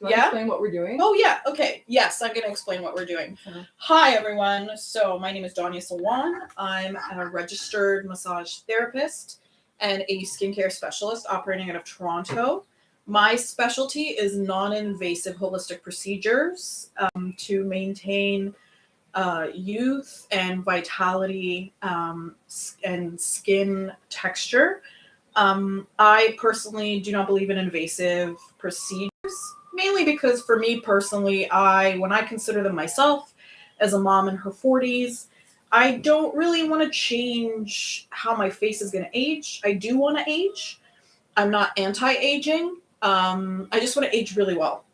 Do I explain what we're doing? Oh, yeah. Okay. Yes, I'm going to explain what we're doing. Uh-huh. Hi, everyone. So my name is Danya Sawan. I'm a registered massage therapist and a skincare specialist operating out of Toronto. My specialty is non-invasive holistic procedures to maintain youth and vitality and skin texture. I personally do not believe in invasive procedures, mainly because for me personally, when I consider them myself as a mom in her 40s, I don't really want to change how my face is going to age. I do want to age. I'm not anti-aging. I just want to age really well.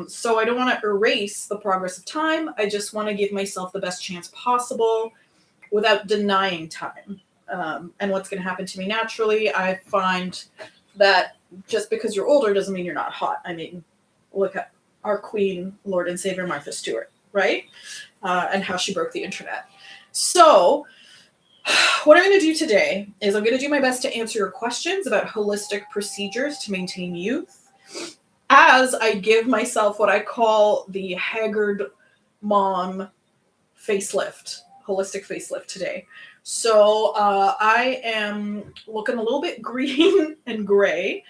So I don't want to erase the progress of time. I just want to give myself the best chance possible without denying time. And what's going to happen to me naturally, I find that just because you're older doesn't mean you're not hot. I mean, look at our queen, Lord and Savior Martha Stewart, right? And how she broke the internet. So what I'm going to do today is I'm going to do my best to answer your questions about holistic procedures to maintain youth, as I give myself what I call the haggard mom facelift, holistic facelift today. So I am looking a little bit green and gray.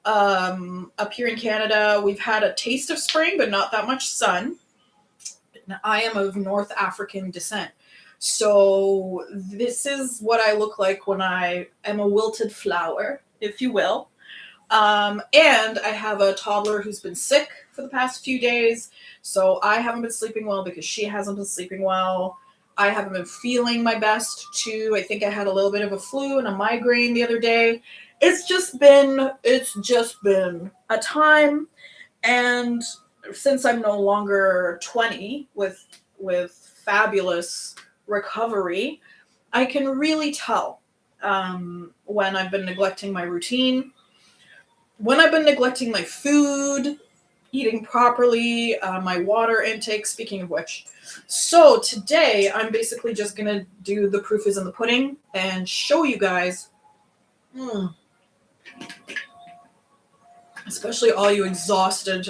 Up here in Canada, we've had a taste of spring, but not that much sun. Now, I am of North African descent. So this is what I look like when I am a wilted flower, if you will. And I have a toddler who's been sick for the past few days. So I haven't been sleeping well because she hasn't been sleeping well. I haven't been feeling my best too. I think I had a little bit of a flu and a migraine the other day. It's just been a time. And since I'm no longer 20 with fabulous recovery, I can really tell when I've been neglecting my routine, when I've been neglecting my food, eating properly, my water intake, speaking of which. So today I'm basically just going to do the proof is in the pudding and show you guys, especially all you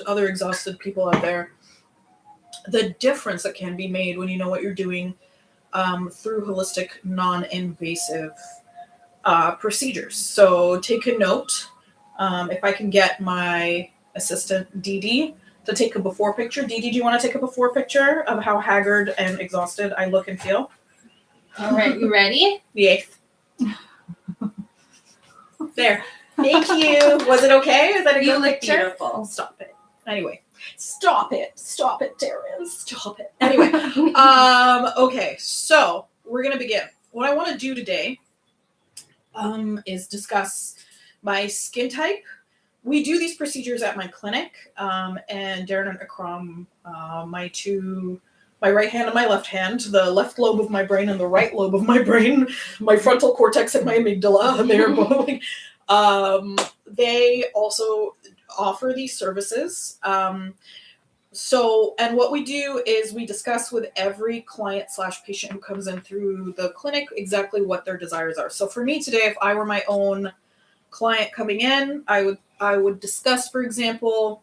other exhausted people out there, the difference that can be made when you know what you're doing through holistic, non-invasive procedures. So take a note. If I can get my assistant, Dee Dee, to take a before picture. Dee Dee, do you want to take a before picture of how haggard and exhausted I look and feel? All right, you ready? Yes. There. Thank you. Was it okay? Is that a good picture? Beautiful. Stop it. Anyway. Stop it, Darren. Stop it. Anyway. Okay, so we're going to begin. What I want to do today is discuss my skin type. We do these procedures at my clinic, and Darren and Akram, my right hand and my left hand, the left lobe of my brain and the right lobe of my brain, my frontal cortex and my amygdala, they're both, they also offer these services. So, and what we do is we discuss with every client/patient who comes in through the clinic exactly what their desires are. So for me today, if I were my own client coming in, I would discuss, for example,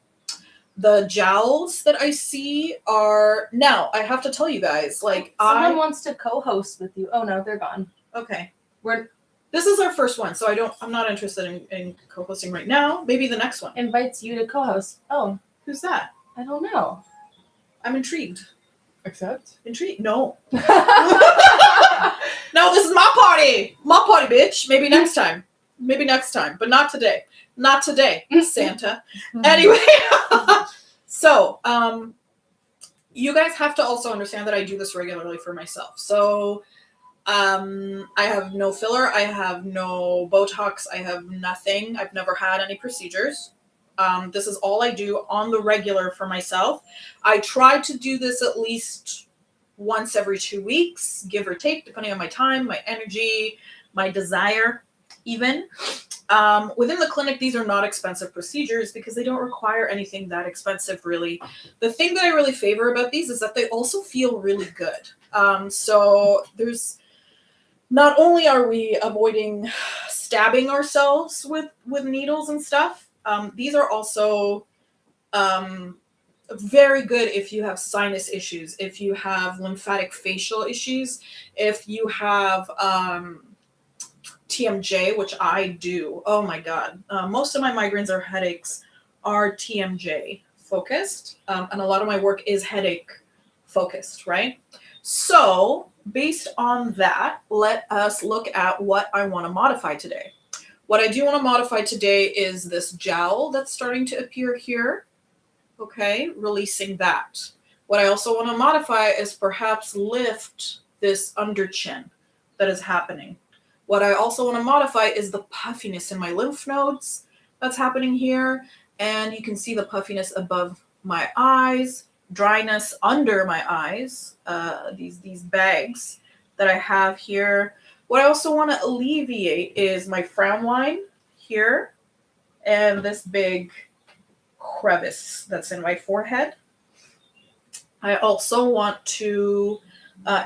the jowls that I see are, now I have to tell you guys, like someone wants to co-host with you. Oh no, they're gone. Okay. This is our first one, so I'm not interested in co-hosting right now. Maybe the next one. Invites you to co-host. Oh. Who's that? I don't know. I'm intrigued. Accept? Intrigued? No. No, this is my party. My party, bitch. Maybe next time, but not today. Not today, Santa. Anyway, so you guys have to also understand that I do this regularly for myself. So I have no filler. I have no Botox. I have nothing. I've never had any procedures. This is all I do on the regular for myself. I try to do this at least once every 2 weeks, give or take, depending on my time, my energy, my desire, even. Within the clinic, these are not expensive procedures because they don't require anything that expensive, really. The thing that I really favor about these is that they also feel really good. So there's, not only are we avoiding stabbing ourselves with needles and stuff, these are also Very good if you have sinus issues, if you have lymphatic facial issues, if you have TMJ, which I do. Oh my God. Most of my migraines or headaches are TMJ focused. And a lot of my work is headache focused, right? So based on that, let us look at what I want to modify today. What I do want to modify today is this jowl that's starting to appear here. Okay, releasing that. What I also want to modify is perhaps lift this under chin that is happening. What I also want to modify is the puffiness in my lymph nodes that's happening here. And you can see the puffiness above my eyes, dryness under my eyes, these bags that I have here. What I also want to alleviate is my frown line here and this big crevice that's in my forehead. I also want to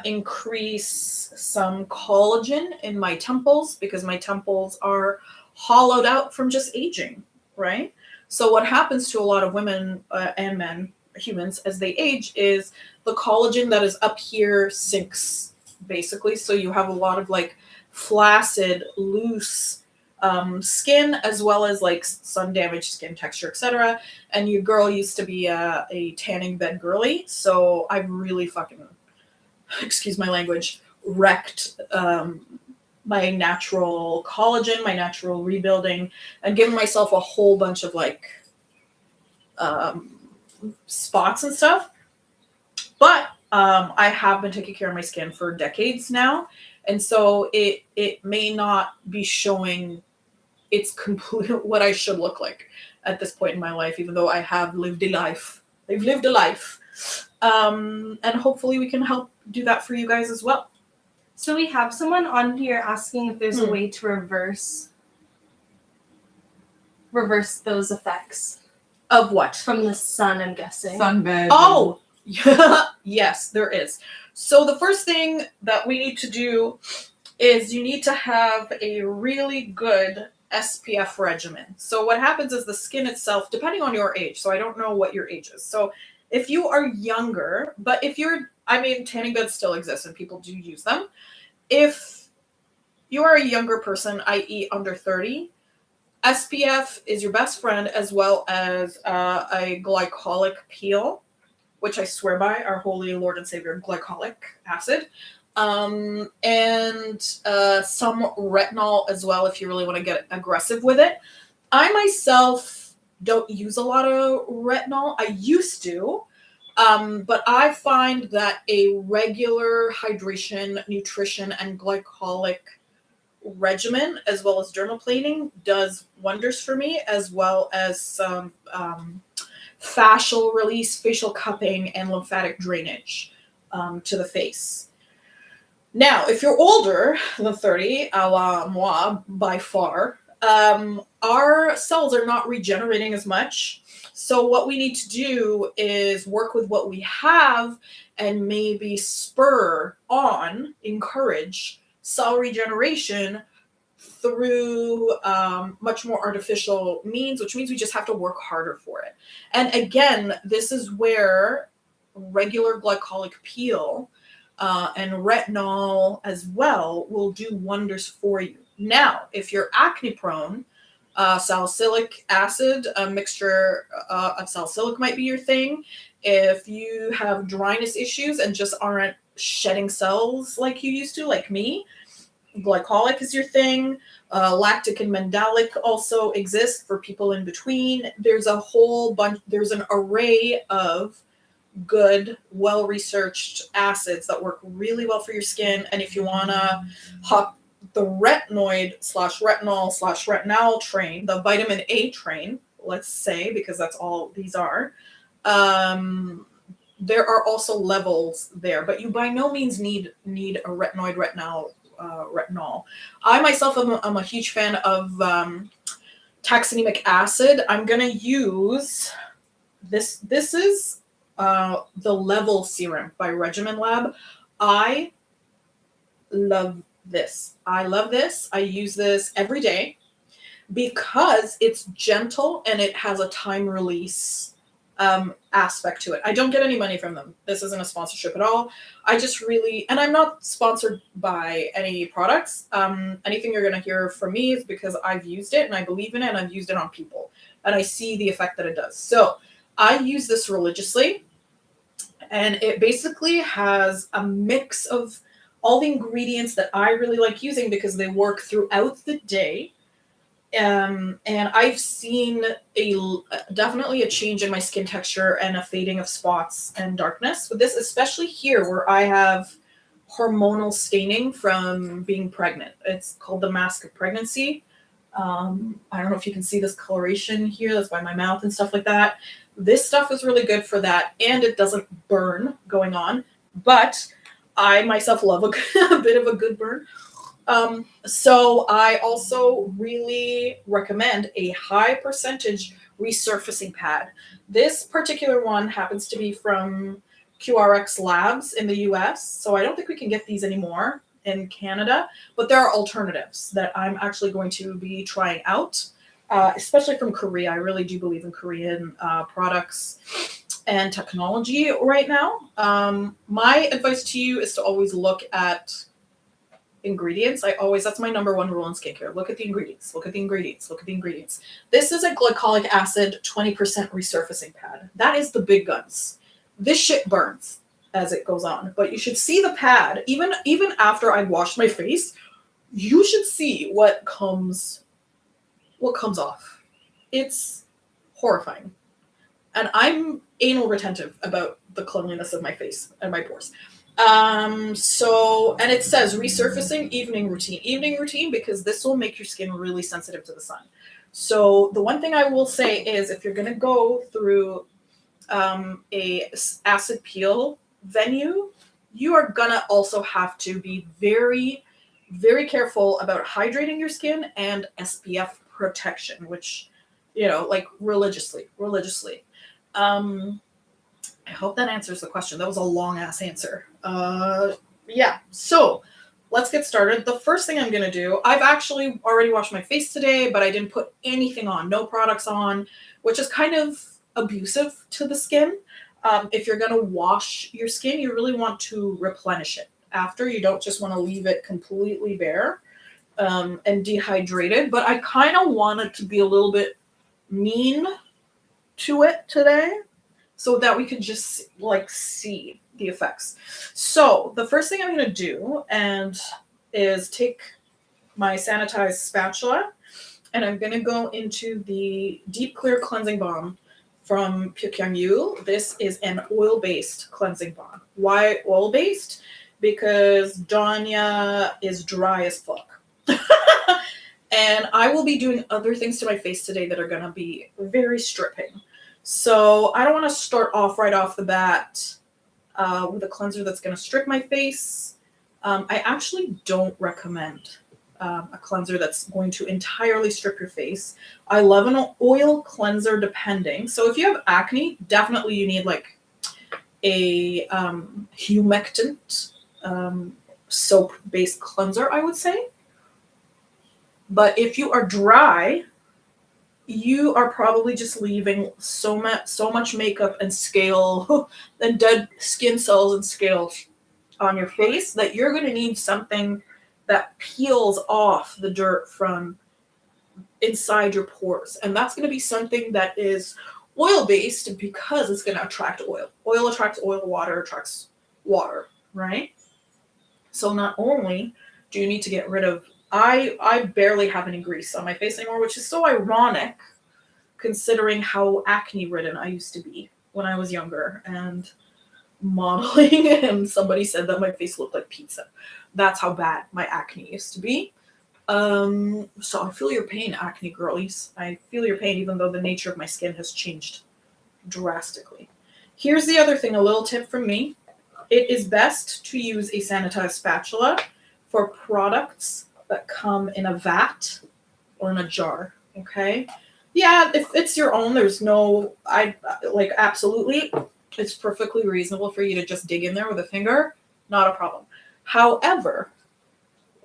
increase some collagen in my temples because my temples are hollowed out from just aging, right? So what happens to a lot of women and men, humans, as they age is the collagen that is up here sinks, basically. So you have a lot of like flaccid, loose skin, as well as like sun damaged skin texture, etc. And your girl used to be a tanning bed girly, so I've really fucking, excuse my language, wrecked my natural collagen, my natural rebuilding, and given myself a whole bunch of like spots and stuff. But I have been taking care of my skin for decades now, and so it may not be showing its complete what I should look like at this point in my life, even though I have lived a life. They've lived a life. And hopefully we can help do that for you guys as well. So we have someone on here asking if there's a way to reverse those effects. Of what? From the sun, I'm guessing. Sunbed. Oh, yes, there is. So the first thing that we need to do is you need to have a really good SPF regimen. So what happens is the skin itself, depending on your age, so I don't know what your age is. So if you are younger, but if you're, I mean, tanning beds still exist and people do use them. If you are a younger person, i.e. under 30, SPF is your best friend, as well as a glycolic peel, which I swear by, our holy Lord and Savior, glycolic acid. And some retinol as well if you really want to get aggressive with it. I myself don't use a lot of retinol. I used to, but I find that a regular hydration, nutrition, and glycolic regimen, as well as dermaplaning, does wonders for me, as well as some fascial release, facial cupping, and lymphatic drainage to the face. Now, if you're older than 30, a la moi, by far, our cells are not regenerating as much. So what we need to do is work with what we have and maybe spur on, encourage cell regeneration through much more artificial means, which means we just have to work harder for it. And again, this is where regular glycolic peel and retinol as well will do wonders for you. Now, if you're acne prone, salicylic acid, a mixture of salicylic might be your thing. If you have dryness issues and just aren't shedding cells like you used to, like me, glycolic is your thing. Lactic and mandelic also exist for people in between. There's a whole bunch, there's an array of good, well-researched acids that work really well for your skin. And if you want to hop the retinoid/retinol/retinol train, the vitamin A train, let's say, because that's all these are, there are also levels there, but you by no means need a retinoid, retinol. I myself am a huge fan of taxanemic acid. I'm going to use this. This is the Level Serum by Regimen Lab. I love this. I love this. I use this every day because it's gentle and it has a time release aspect to it. I don't get any money from them. This isn't a sponsorship at all. I just really, and I'm not sponsored by any products. Anything you're going to hear from me is because I've used it and I believe in it and I've used it on people and I see the effect that it does. So I use this religiously, and it basically has a mix of all the ingredients that I really like using because they work throughout the day. And I've seen definitely a change in my skin texture and a fading of spots and darkness with this, especially here where I have hormonal staining from being pregnant. It's called the mask of pregnancy. I don't know if you can see this coloration here. That's by my mouth and stuff like that. This stuff is really good for that, and it doesn't burn going on. But I myself love a bit of a good burn. So I also really recommend a high percentage resurfacing pad. This particular one happens to be from QRX Labs in the US. So I don't think we can get these anymore in Canada, but there are alternatives that I'm actually going to be trying out, especially from Korea. I really do believe in Korean products and technology right now. My advice to you is to always look at ingredients. That's my number one rule in skincare. Look at the ingredients. Look at the ingredients. Look at the ingredients. This is a glycolic acid 20% resurfacing pad. That is the big guns. This shit burns as it goes on, but you should see the pad. Even after I washed my face, you should see what comes off. It's horrifying. And I'm anal retentive about the cleanliness of my face and my pores. And it says resurfacing evening routine, because this will make your skin really sensitive to the sun. So the one thing I will say is if you're going to go through a acid peel venue, you are going to also have to be very, very careful about hydrating your skin and SPF protection, which, like religiously. I hope that answers the question. That was a long ass answer. Yeah. So let's get started. The first thing I'm going to do, I've actually already washed my face today, but I didn't put anything on, no products on, which is kind of abusive to the skin. If you're going to wash your skin, you really want to replenish it after. You don't just want to leave it completely bare and dehydrated. But I kind of wanted to be a little bit mean to it today, so that we could just see the effects. So the first thing I'm going to do is take my sanitized spatula, and I'm going to go into the Deep Clear Cleansing Balm from Pyongyang. This is an oil-based cleansing balm. Why oil-based? Because Danya is dry as fuck. And I will be doing other things to my face today that are going to be very stripping. So I don't want to start off right off the bat with a cleanser that's going to strip my face. I actually don't recommend a cleanser that's going to entirely strip your face. I love an oil cleanser depending. So if you have acne, definitely you need like a humectant soap-based cleanser, I would say. But if you are dry, you are probably just leaving so much makeup and scale and dead skin cells and scales on your face that you're going to need something that peels off the dirt from inside your pores. And that's going to be something that is oil-based because it's going to attract oil. Oil attracts oil, water attracts water, right? So not only do you need to get rid of, I barely have any grease on my face anymore, which is so ironic considering how acne-ridden I used to be when I was younger and modeling, and somebody said that my face looked like pizza. That's how bad my acne used to be. So I feel your pain, acne girlies. I feel your pain, even though the nature of my skin has changed drastically. Here's the other thing, a little tip from me. It is best to use a sanitized spatula for products that come in a vat or in a jar, okay? Yeah, if it's your own, there's no, absolutely, it's perfectly reasonable for you to just dig in there with a finger, not a problem. However,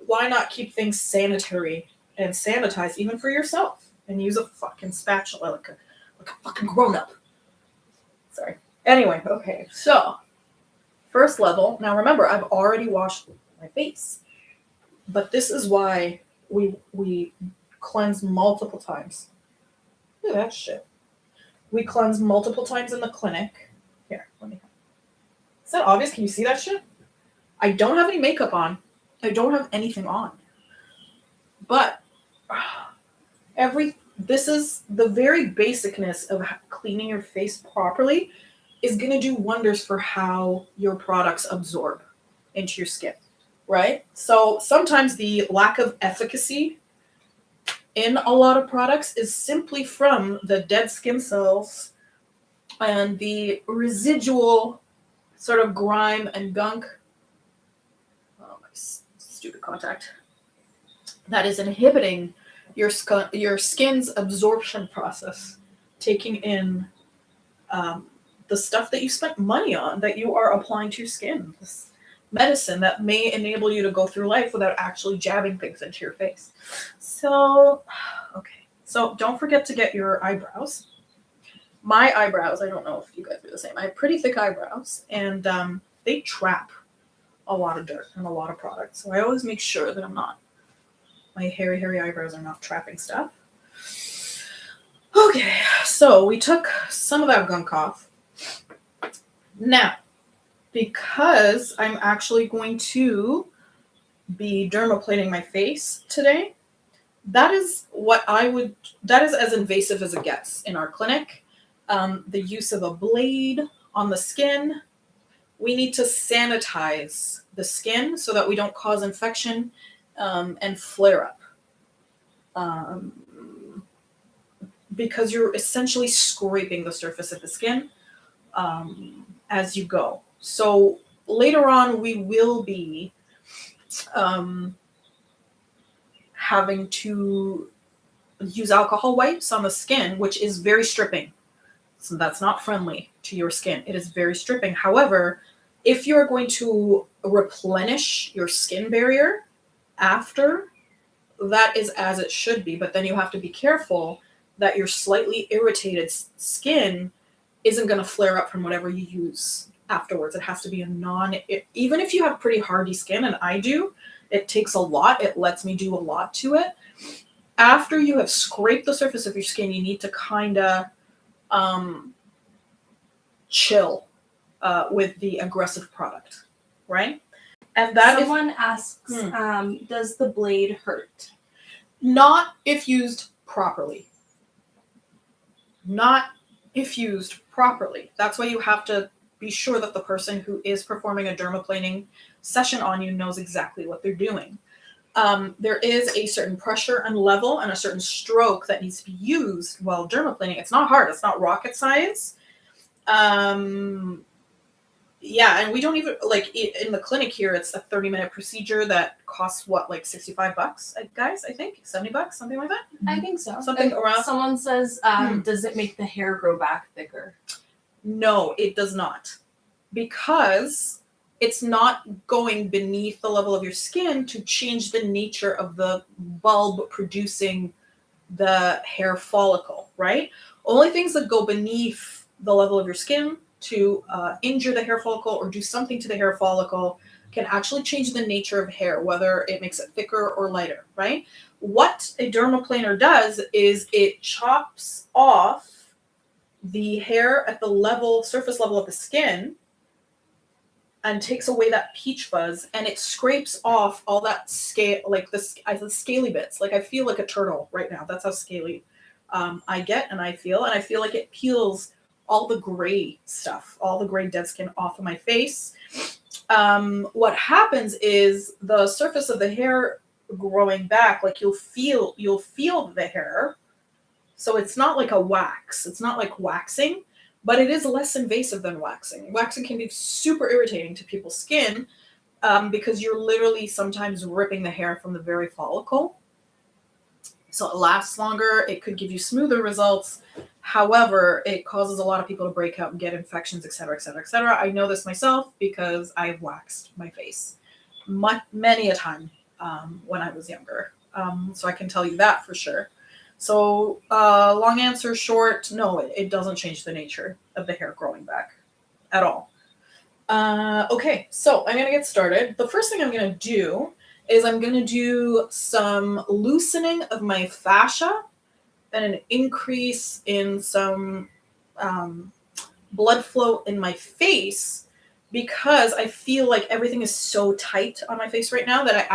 why not keep things sanitary and sanitized even for yourself and use a fucking spatula like a fucking grown-up? Anyway, okay, so first level. Now remember, I've already washed my face, but this is why we cleanse multiple times. Look at that shit. We cleanse multiple times in the clinic. Here, let me. Is that obvious? Can you see that shit? I don't have any makeup on. I don't have anything on. But this is the very basicness of cleaning your face properly is going to do wonders for how your products absorb into your skin, right? So sometimes the lack of efficacy in a lot of products is simply from the dead skin cells and the residual sort of grime and gunk. Oh, my stupid contact. That is inhibiting your skin's absorption process, taking in the stuff that you spent money on, that you are applying to your skin. This medicine that may enable you to go through life without actually jabbing things into your face. So, okay. So don't forget to get your eyebrows. My eyebrows, I don't know if you guys are the same. I have pretty thick eyebrows, and they trap a lot of dirt and a lot of product. So I always make sure that my hairy eyebrows are not trapping stuff. Okay, so we took some of that gunk off. Now, because I'm actually going to be dermaplaning my face today, that is as invasive as it gets in our clinic. The use of a blade on the skin. We need to sanitize the skin so that we don't cause infection and flare up. Because you're essentially scraping the surface of the skin as you go. So later on, we will be having to use alcohol wipes on the skin, which is very stripping. So that's not friendly to your skin. It is very stripping. However, if you're going to replenish your skin barrier after, that is as it should be. But then you have to be careful that your slightly irritated skin isn't going to flare up from whatever you use afterwards. It has to be even if you have pretty hardy skin, and I do, it takes a lot. It lets me do a lot to it. After you have scraped the surface of your skin, you need to kind of chill with the aggressive product, right? And that someone asks, does the blade hurt? Not if used properly. Not if used properly. That's why you have to be sure that the person who is performing a dermaplaning session on you knows exactly what they're doing. There is a certain pressure and level and a certain stroke that needs to be used while dermaplaning. It's not hard. It's not rocket science. Yeah, and we don't even, like, in the clinic here, it's a 30-minute procedure that costs, what, like $65, guys, I think? $70, something like that? I think so. Something around. Someone says, does it make the hair grow back thicker? No, it does not. Because it's not going beneath the level of your skin to change the nature of the bulb producing the hair follicle, right? Only things that go beneath the level of your skin to injure the hair follicle or do something to the hair follicle can actually change the nature of hair, whether it makes it thicker or lighter, right? What a dermaplaner does is it chops off the hair at the surface level of the skin and takes away that peach fuzz, and it scrapes off all that the scaly bits. Like, I feel like a turtle right now. That's how scaly I get, and I feel like it peels all the gray stuff, all the gray dead skin off of my face. What happens is the surface of the hair growing back, like you'll feel the hair. So it's not like a wax. It's not like waxing, but it is less invasive than waxing. Waxing can be super irritating to people's skin because you're literally sometimes ripping the hair from the very follicle. So it lasts longer. It could give you smoother results. However, it causes a lot of people to break out and get infections, et cetera, et cetera, et cetera. I know this myself because I've waxed my face many a time when I was younger. So I can tell you that for sure. So long answer short, no, it doesn't change the nature of the hair growing back. at all. Okay, so I'm gonna get started. The first thing I'm gonna do is I'm gonna do some loosening of my fascia and an increase in some blood flow in my face, because I feel like everything is so tight on my face right now that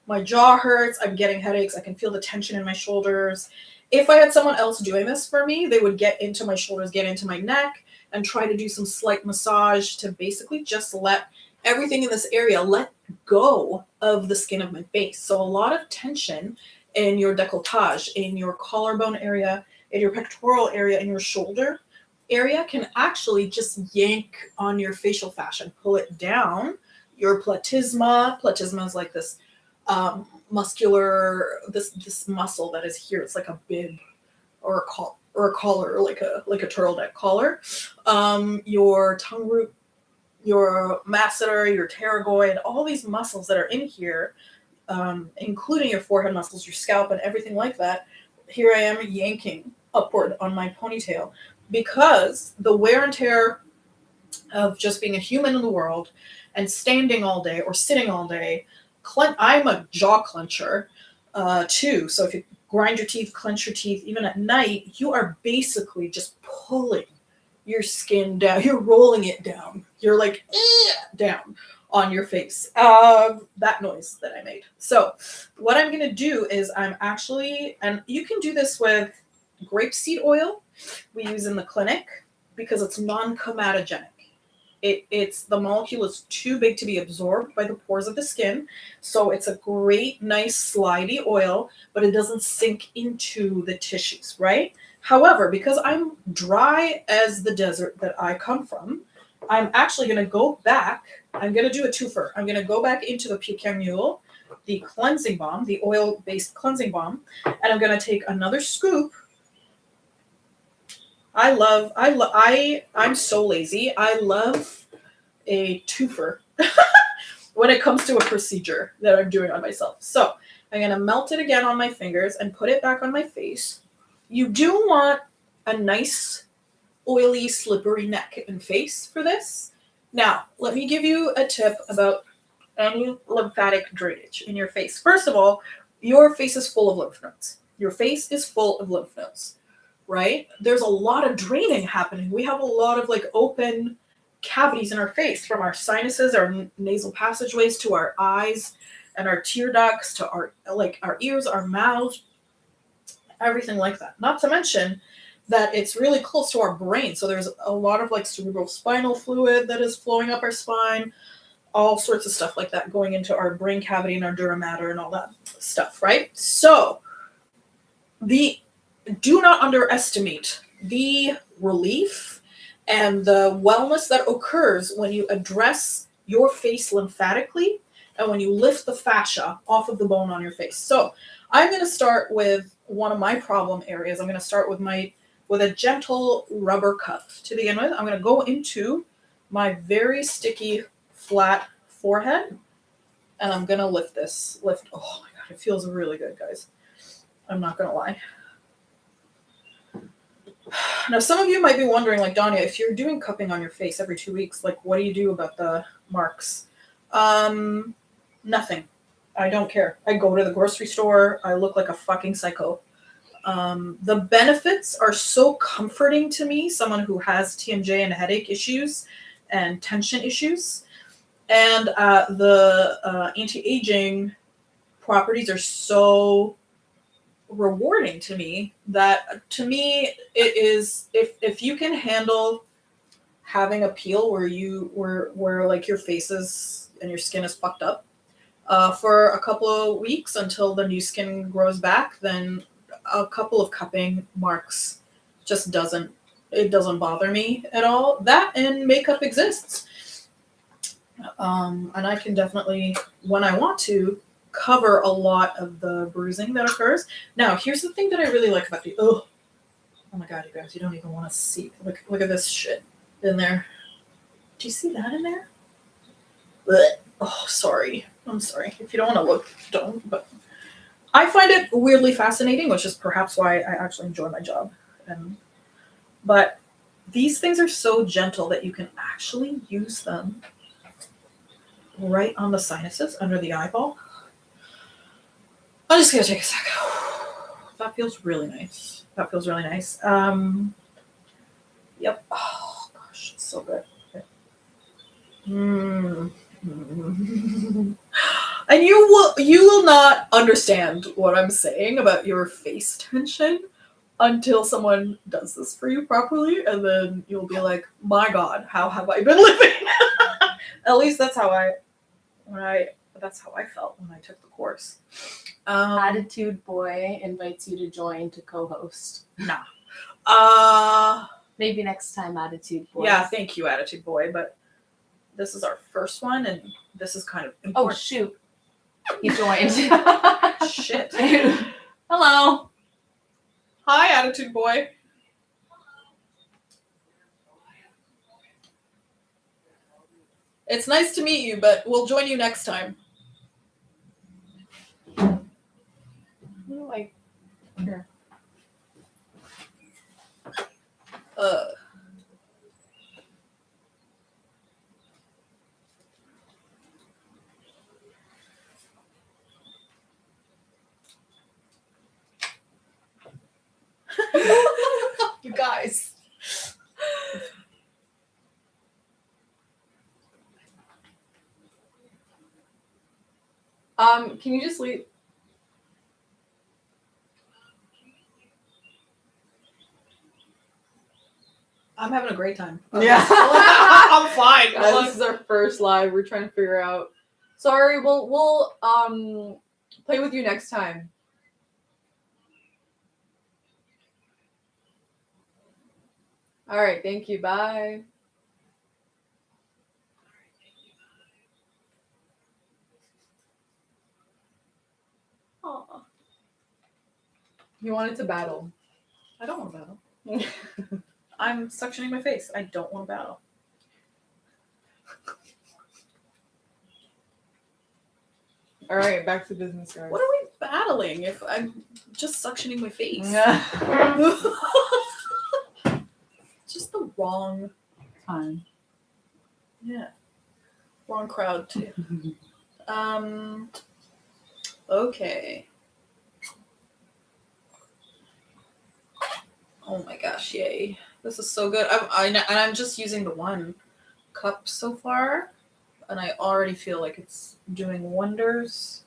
my jaw hurts, I'm getting headaches, I can feel the tension in my shoulders. If I had someone else doing this for me, they would get into my shoulders, get into my neck, and try to do some slight massage to basically just let everything in this area let go of the skin of my face. So a lot of tension in your décolletage, in your collarbone area, in your pectoral area, in your shoulder area can actually just yank on your facial fascia and pull it down. Your platysma is like this muscular, this muscle that is here. It's like a bib or a collar, like a turtleneck collar. Your tongue root, your masseter, your pterygoid, all these muscles that are in here, including your forehead muscles, your scalp, and everything like that. Here I am yanking upward on my ponytail because the wear and tear of just being a human in the world and standing all day or sitting all day. I'm a jaw clencher too. So if you grind your teeth, clench your teeth, even at night, you are basically just pulling your skin down. You're rolling it down. You're like down on your face. That noise that I made. So what I'm going to do is and you can do this with grapeseed oil we use in the clinic because it's non-comatogenic. The molecule is too big to be absorbed by the pores of the skin. So it's a great, nice, slidey oil, but it doesn't sink into the tissues, right? However, because I'm dry as the desert that I come from, I'm actually going to go back. I'm going to do a twofer. I'm going to go back into the Pecan Mule, the cleansing balm, the oil-based cleansing balm, and I'm going to take another scoop. I'm so lazy. I love a twofer when it comes to a procedure that I'm doing on myself. So I'm going to melt it again on my fingers and put it back on my face. You do want a nice, oily, slippery neck and face for this. Now, let me give you a tip about any lymphatic drainage in your face. First of all, your face is full of lymph nodes. Your face is full of lymph nodes. Right? There's a lot of draining happening. We have a lot of open cavities in our face, from our sinuses, our nasal passageways, to our eyes and our tear ducts, to our ears, our mouths, everything like that. Not to mention that it's really close to our brain. So there's a lot of cerebral spinal fluid that is flowing up our spine, all sorts of stuff like that going into our brain cavity and our dura mater and all that stuff, right? So do not underestimate the relief and the wellness that occurs when you address your face lymphatically and when you lift the fascia off of the bone on your face. So I'm going to start with one of my problem areas. I'm going to start with a gentle rubber cup to begin with. I'm going to go into my very sticky, flat forehead, and I'm going to lift. Oh my God, it feels really good, guys. I'm not going to lie. Now, some of you might be wondering, Danya, if you're doing cupping on your face every 2 weeks, what do you do about the marks? Nothing. I don't care. I go to the grocery store. I look like a fucking psycho. The benefits are so comforting to me, someone who has TMJ and headache issues and tension issues. And the anti-aging properties are so rewarding to me that it is, if you can handle having a peel where your face is and your skin is fucked up for a couple of weeks until the new skin grows back, then a couple of cupping marks just doesn't bother me at all. That and makeup exists, and I can definitely, when I want to, cover a lot of the bruising that occurs. Now, here's the thing that I really like about oh my God, you guys, you don't even want to see. Look at this shit in there. Do you see that in there? Blech. Oh, sorry. I'm sorry. If you don't want to look, don't. But I find it weirdly fascinating, which is perhaps why I actually enjoy my job. But these things are so gentle that you can actually use them right on the sinuses under the eyeball. I'm just gonna take a sec. That feels really nice. That feels really nice. Yep. Oh gosh, it's so good. Okay. And you will not understand what I'm saying about your face tension until someone does this for you properly, and then you'll be like, my God, how have I been living? At least that's how I felt when I took the course. Attitude Boy invites you to join to co-host. Nah. Maybe next time, Attitude Boy. Yeah, thank you, Attitude Boy, but this is our first one, and this is kind of Oh, important. shoot. He joined. Shit. Hello. Hi, Attitude Boy. It's nice to meet you, but we'll join you next time. Like, here. You guys. Can you just leave? I'm having a great time. Yeah. I'm fine. Guys, this is our first live. We're trying to figure out. Sorry, we'll play with you next time. All right, thank you. Bye. Aw, You wanted to battle. I don't want to battle. I'm suctioning my face. I don't want to battle. All right, back to business, guys. What are we battling if I'm just suctioning my face? Yeah. Just the wrong Time. Yeah. Wrong crowd too. Okay. Oh my gosh, yay. This is so good. I'm just using the one cup so far, and I already feel like it's doing wonders.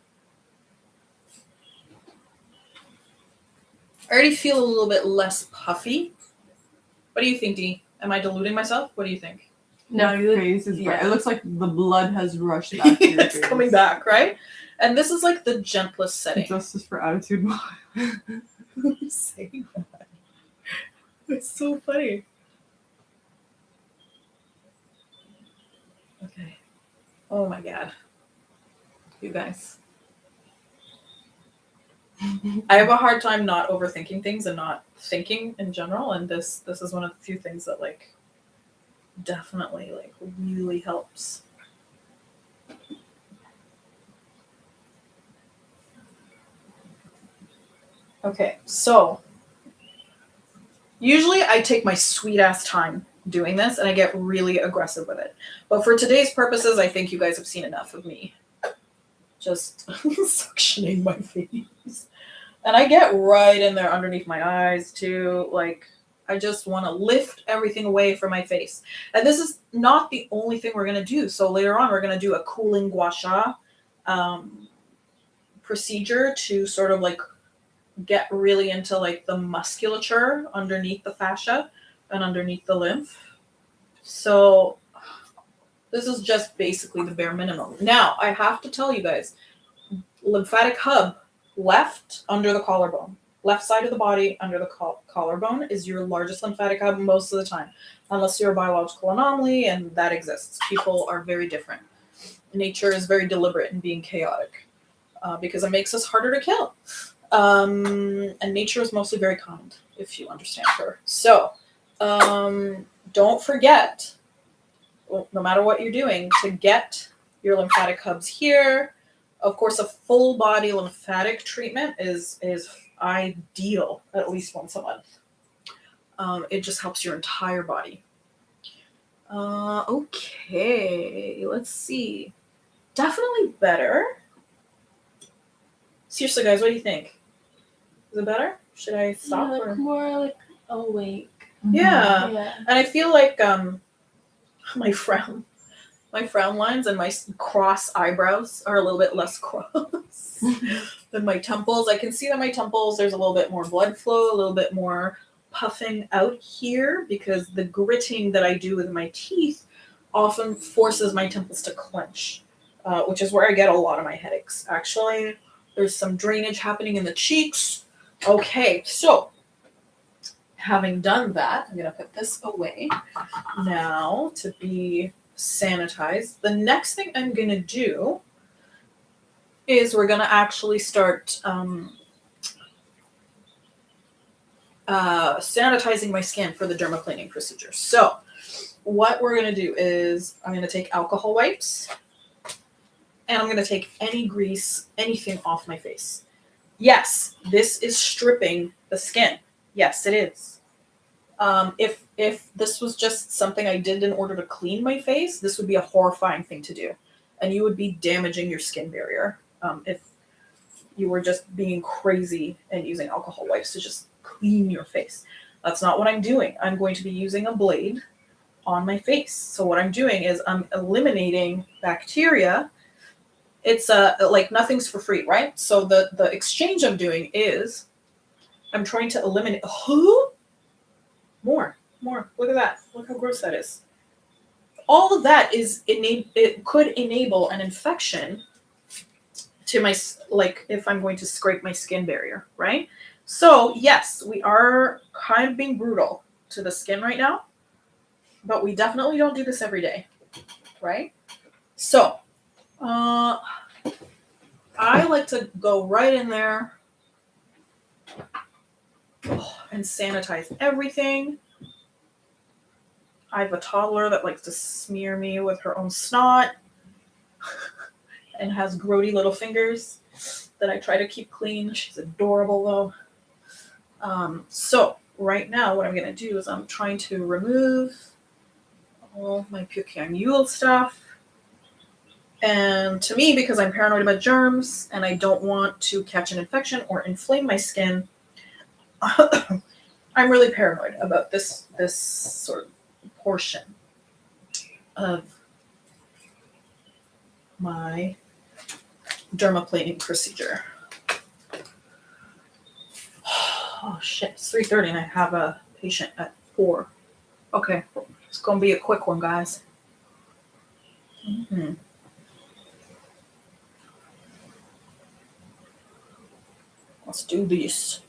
I already feel a little bit less puffy. What do you think, Dee? Am I deluding myself? What do you think? No, Your face is yeah. It looks like the blood has rushed back to your It's face. coming back, right? And this is like the gentlest setting. Justice for Attitude Boy. Who's saying that? It's so funny. Okay. Oh my God. You guys. I have a hard time not overthinking things and not thinking in general, and this is one of the few things that like definitely like really helps. Okay, so usually I take my sweet ass time doing this and I get really aggressive with it. But for today's purposes, I think you guys have seen enough of me just suctioning my face. And I get right in there underneath my eyes too. Like, I just want to lift everything away from my face. And this is not the only thing we're going to do. So later on, we're going to do a cooling gua sha procedure to sort of like get really into like the musculature underneath the fascia and underneath the lymph. So this is just basically the bare minimum. Now, I have to tell you guys, lymphatic hub left under the collarbone. Left side of the body under the collarbone is your largest lymphatic hub most of the time, unless you're a biological anomaly, and that exists. People are very different. Nature is very deliberate in being chaotic because it makes us harder to kill. And nature is mostly very kind, if you understand her. So don't forget, no matter what you're doing, to get your lymphatic hubs here. Of course, a full body lymphatic treatment is ideal at least once a month. It just helps your entire body. Okay, let's see. Definitely better. Seriously, guys, what do you think? Is it better? Should I stop? Yeah, like Or? more like awake. Yeah. Yeah. And I feel like my frown lines and my cross eyebrows are a little bit less cross than my temples. I can see that my temples, there's a little bit more blood flow, a little bit more puffing out here because the gritting that I do with my teeth often forces my temples to clench, which is where I get a lot of my headaches. Actually, there's some drainage happening in the cheeks. Okay, so having done that, I'm going to put this away now to be sanitized. The next thing I'm going to do is we're going to actually start sanitizing my skin for the dermaplaning procedure. So what we're going to do is I'm going to take alcohol wipes and I'm going to take any grease, anything off my face. Yes, this is stripping the skin. Yes, it is. If this was just something I did in order to clean my face, this would be a horrifying thing to do. And you would be damaging your skin barrier if you were just being crazy and using alcohol wipes to just clean your face. That's not what I'm doing. I'm going to be using a blade on my face. So what I'm doing is I'm eliminating bacteria. It's like nothing's for free, right? So the exchange I'm doing is I'm trying to eliminate more. Look at that. Look how gross that is. All of that is it could enable an infection to my, like if I'm going to scrape my skin barrier, right? So yes, we are kind of being brutal to the skin right now, but we definitely don't do this every day, right? So I like to go right in there and sanitize everything. I have a toddler that likes to smear me with her own snot and has grody little fingers that I try to keep clean. She's adorable though. So right now what I'm going to do is I'm trying to remove all my puckyamule stuff. And to me, because I'm paranoid about germs and I don't want to catch an infection or inflame my skin, I'm really paranoid about this sort of portion of my dermaplaning procedure. Oh shit, it's 3:30 and I have a patient at 4. Okay, it's gonna be a quick one, guys. Mm-hmm. Let's do this.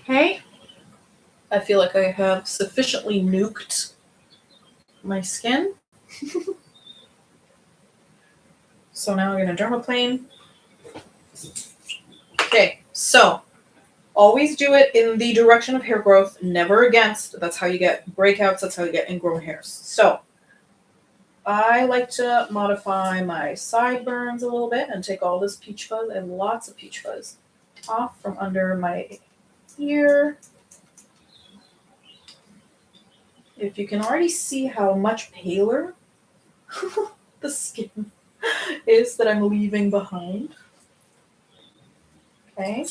Okay. I feel like I have sufficiently nuked my skin. So now I'm going to dermaplane. Okay, so always do it in the direction of hair growth, never against. That's how you get breakouts, that's how you get ingrown hairs. So I like to modify my sideburns a little bit and take all this peach fuzz and lots of peach fuzz off from under my ear. If you can already see how much paler the skin is that I'm leaving behind. Okay.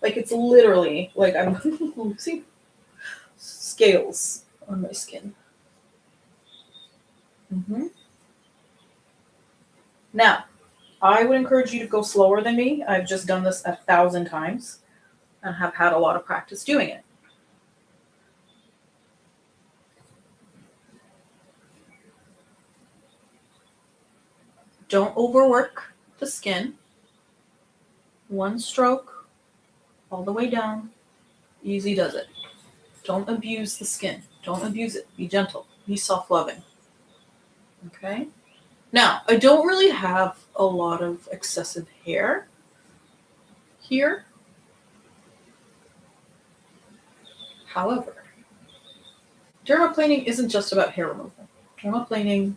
Like it's literally like I'm losing scales on my skin. Mm-hmm. Now, I would encourage you to go slower than me. I've just done this 1,000 times and have had a lot of practice doing it. Don't overwork the skin. One stroke all the way down. Easy does it. Don't abuse the skin. Don't abuse it. Be gentle. Be self-loving. Okay? Now, I don't really have a lot of excessive hair here. However, dermaplaning isn't just about hair removal. Dermaplaning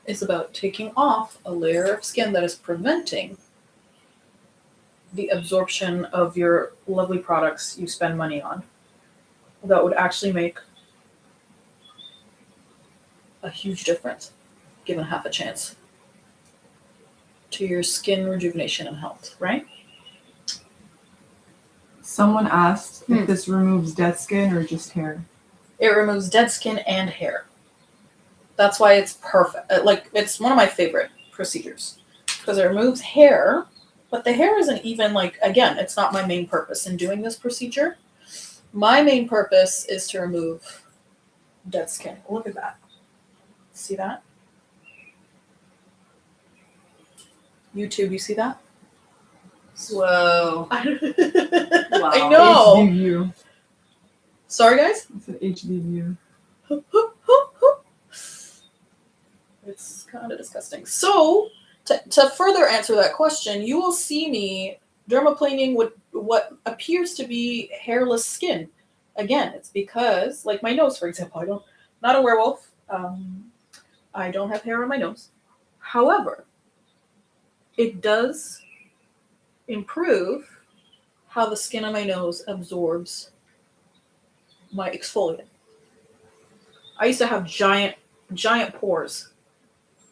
is about taking off a layer of skin that is preventing the absorption of your lovely products you spend money on that would actually make a huge difference, given half a chance, to your skin rejuvenation and health, right? Someone asked if this removes dead skin or just hair. It removes dead skin and hair. That's why it's perfect. Like, it's one of my favorite procedures because it removes hair, but the hair isn't even like, again, it's not my main purpose in doing this procedure. My main purpose is to remove dead skin. Look at that. See that? YouTube, you see that? Whoa. I know. HD view. Sorry, guys? It's an HD view. It's kind of disgusting. So, to further answer that question, you will see me dermaplaning with what appears to be hairless skin. Again, it's because, like my nose, for example, not a werewolf. I don't have hair on my nose. However, it does improve how the skin on my nose absorbs my exfoliant. I used to have giant pores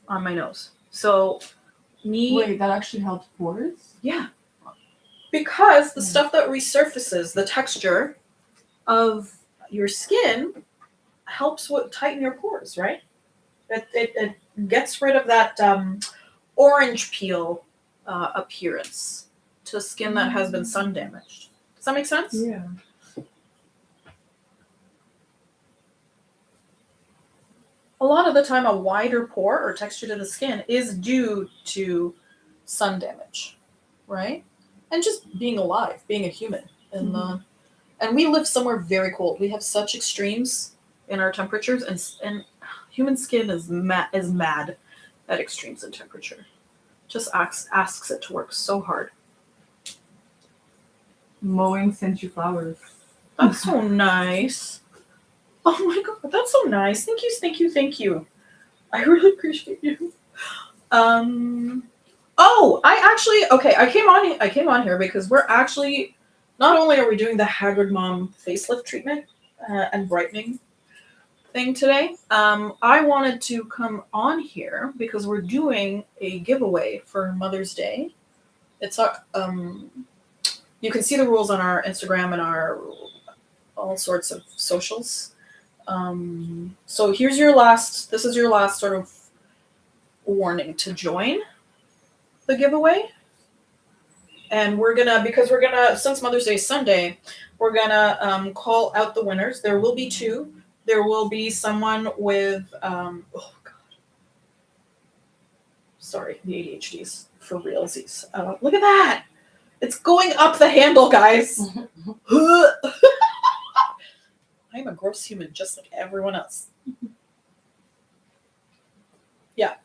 on my nose. So Wait, that actually helps pores? Yeah. Because the stuff that resurfaces the texture of your skin helps tighten your pores, right? It gets rid of that orange peel appearance to skin that has been sun damaged. Does that make sense? Yeah. A lot of the time, a wider pore or texture to the skin is due to sun damage, right? And just being alive, being a human. And we live somewhere very cold. We have such extremes in our temperatures, and human skin is mad at extremes in temperature. Just asks it to work so hard. Mowing sent you flowers. That's so nice. Oh my god, that's so nice. Thank you. I really appreciate you. I came on here because we're actually, not only are we doing the Haggard Mom facelift treatment and brightening thing today, I wanted to come on here because we're doing a giveaway for Mother's Day. It's our, you can see the rules on our Instagram and our all sorts of socials. So this is your last sort of warning to join the giveaway. And since Mother's Day is Sunday, we're gonna call out the winners. There will be two. There will be someone with oh god, sorry, the ADHD's for realsies. Look at that, it's going up the handle, guys. I'm a gross human, just like everyone else. Yeah.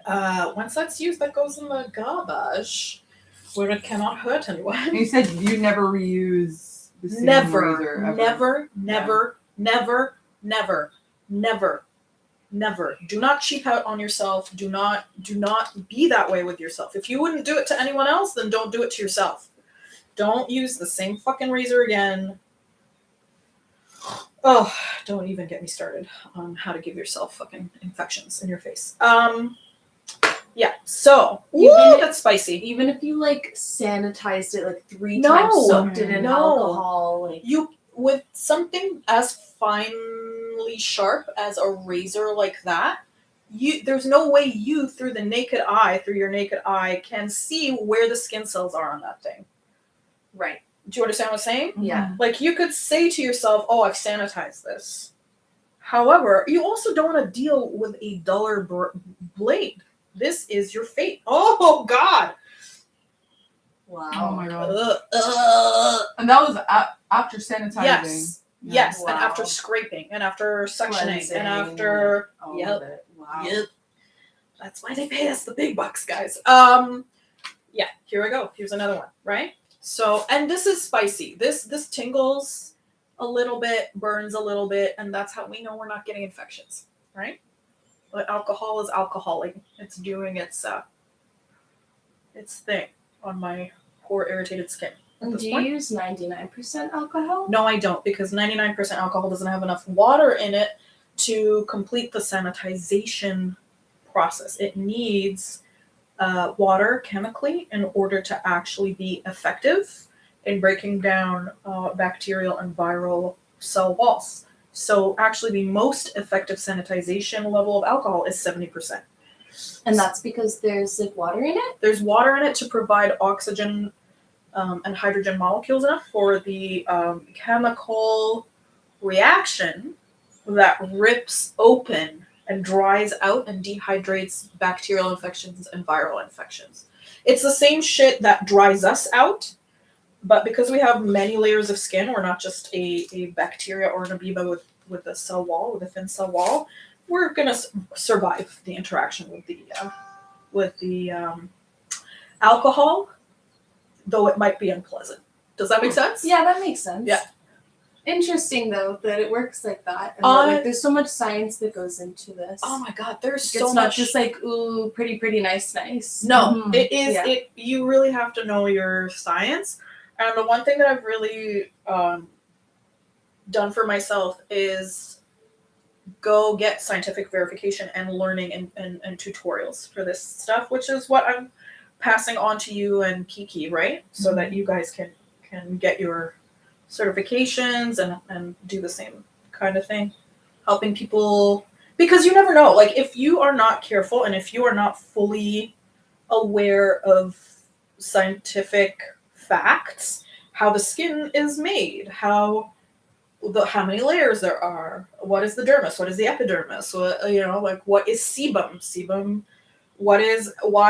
Once that's used, that goes in the garbage, where it cannot hurt anyone. And you said you never reuse the same razor ever. Never. Do not cheap out on yourself. Do not be that way with yourself. If you wouldn't do it to anyone else, then don't do it to yourself. Don't use the same fucking razor again. Oh, don't even get me started on how to give yourself fucking infections in your face. Yeah, so, that's spicy. Even if you like sanitized it like 3 times, soaked it in alcohol, like with something as finely sharp as a razor like that, there's no way you through your naked eye can see where the skin cells are on that thing. right. Do you understand what I'm saying? Yeah. Like, you could say to yourself, oh, I've sanitized this. However, you also don't want to deal with a duller blade. This is your fate. Oh, God. Wow. Oh, my God. And that was after sanitizing. Yes. Yeah. Yes, Wow. and after scraping, and after suctioning, Cleansing, and after... all Yep. of it. Wow. Yep. That's why they pay us the big bucks, guys. Yeah, here we go. Here's another one, right? So, and this is spicy. This tingles a little bit, burns a little bit, and that's how we know we're not getting infections, right? But alcohol is alcoholing. It's doing its thing on my poor irritated skin. And do you use 99% alcohol? No, I don't, because 99% alcohol doesn't have enough water in it to complete the sanitization process. It needs water chemically in order to actually be effective in breaking down bacterial and viral cell walls. So actually the most effective sanitization level of alcohol is 70%. And that's because there's like water in it? There's water in it to provide oxygen and hydrogen molecules enough for the chemical reaction that rips open and dries out and dehydrates bacterial infections and viral infections. It's the same shit that dries us out, but because we have many layers of skin, we're not just a bacteria or an amoeba with a cell wall, with a thin cell wall, we're going to survive the interaction with the alcohol, though it might be unpleasant. Does that make sense? Yeah, that makes sense. Yeah. Interesting though that it works like that. And that, like, there's so much science that goes into this. Oh my god, there's it's so much. It's not just like, ooh, pretty, nice. No, it is. You really have to know your science. And the one thing that I've really done for myself is go get scientific verification and learning and tutorials for this stuff, which is what I'm passing on to you and Kiki, right? So that you guys can get your certifications and do the same kind of thing, helping people, because you never know, like if you are not careful and if you are not fully aware of scientific facts, how the skin is made, how many layers there are, what is the dermis, what is the epidermis, like what is sebum, why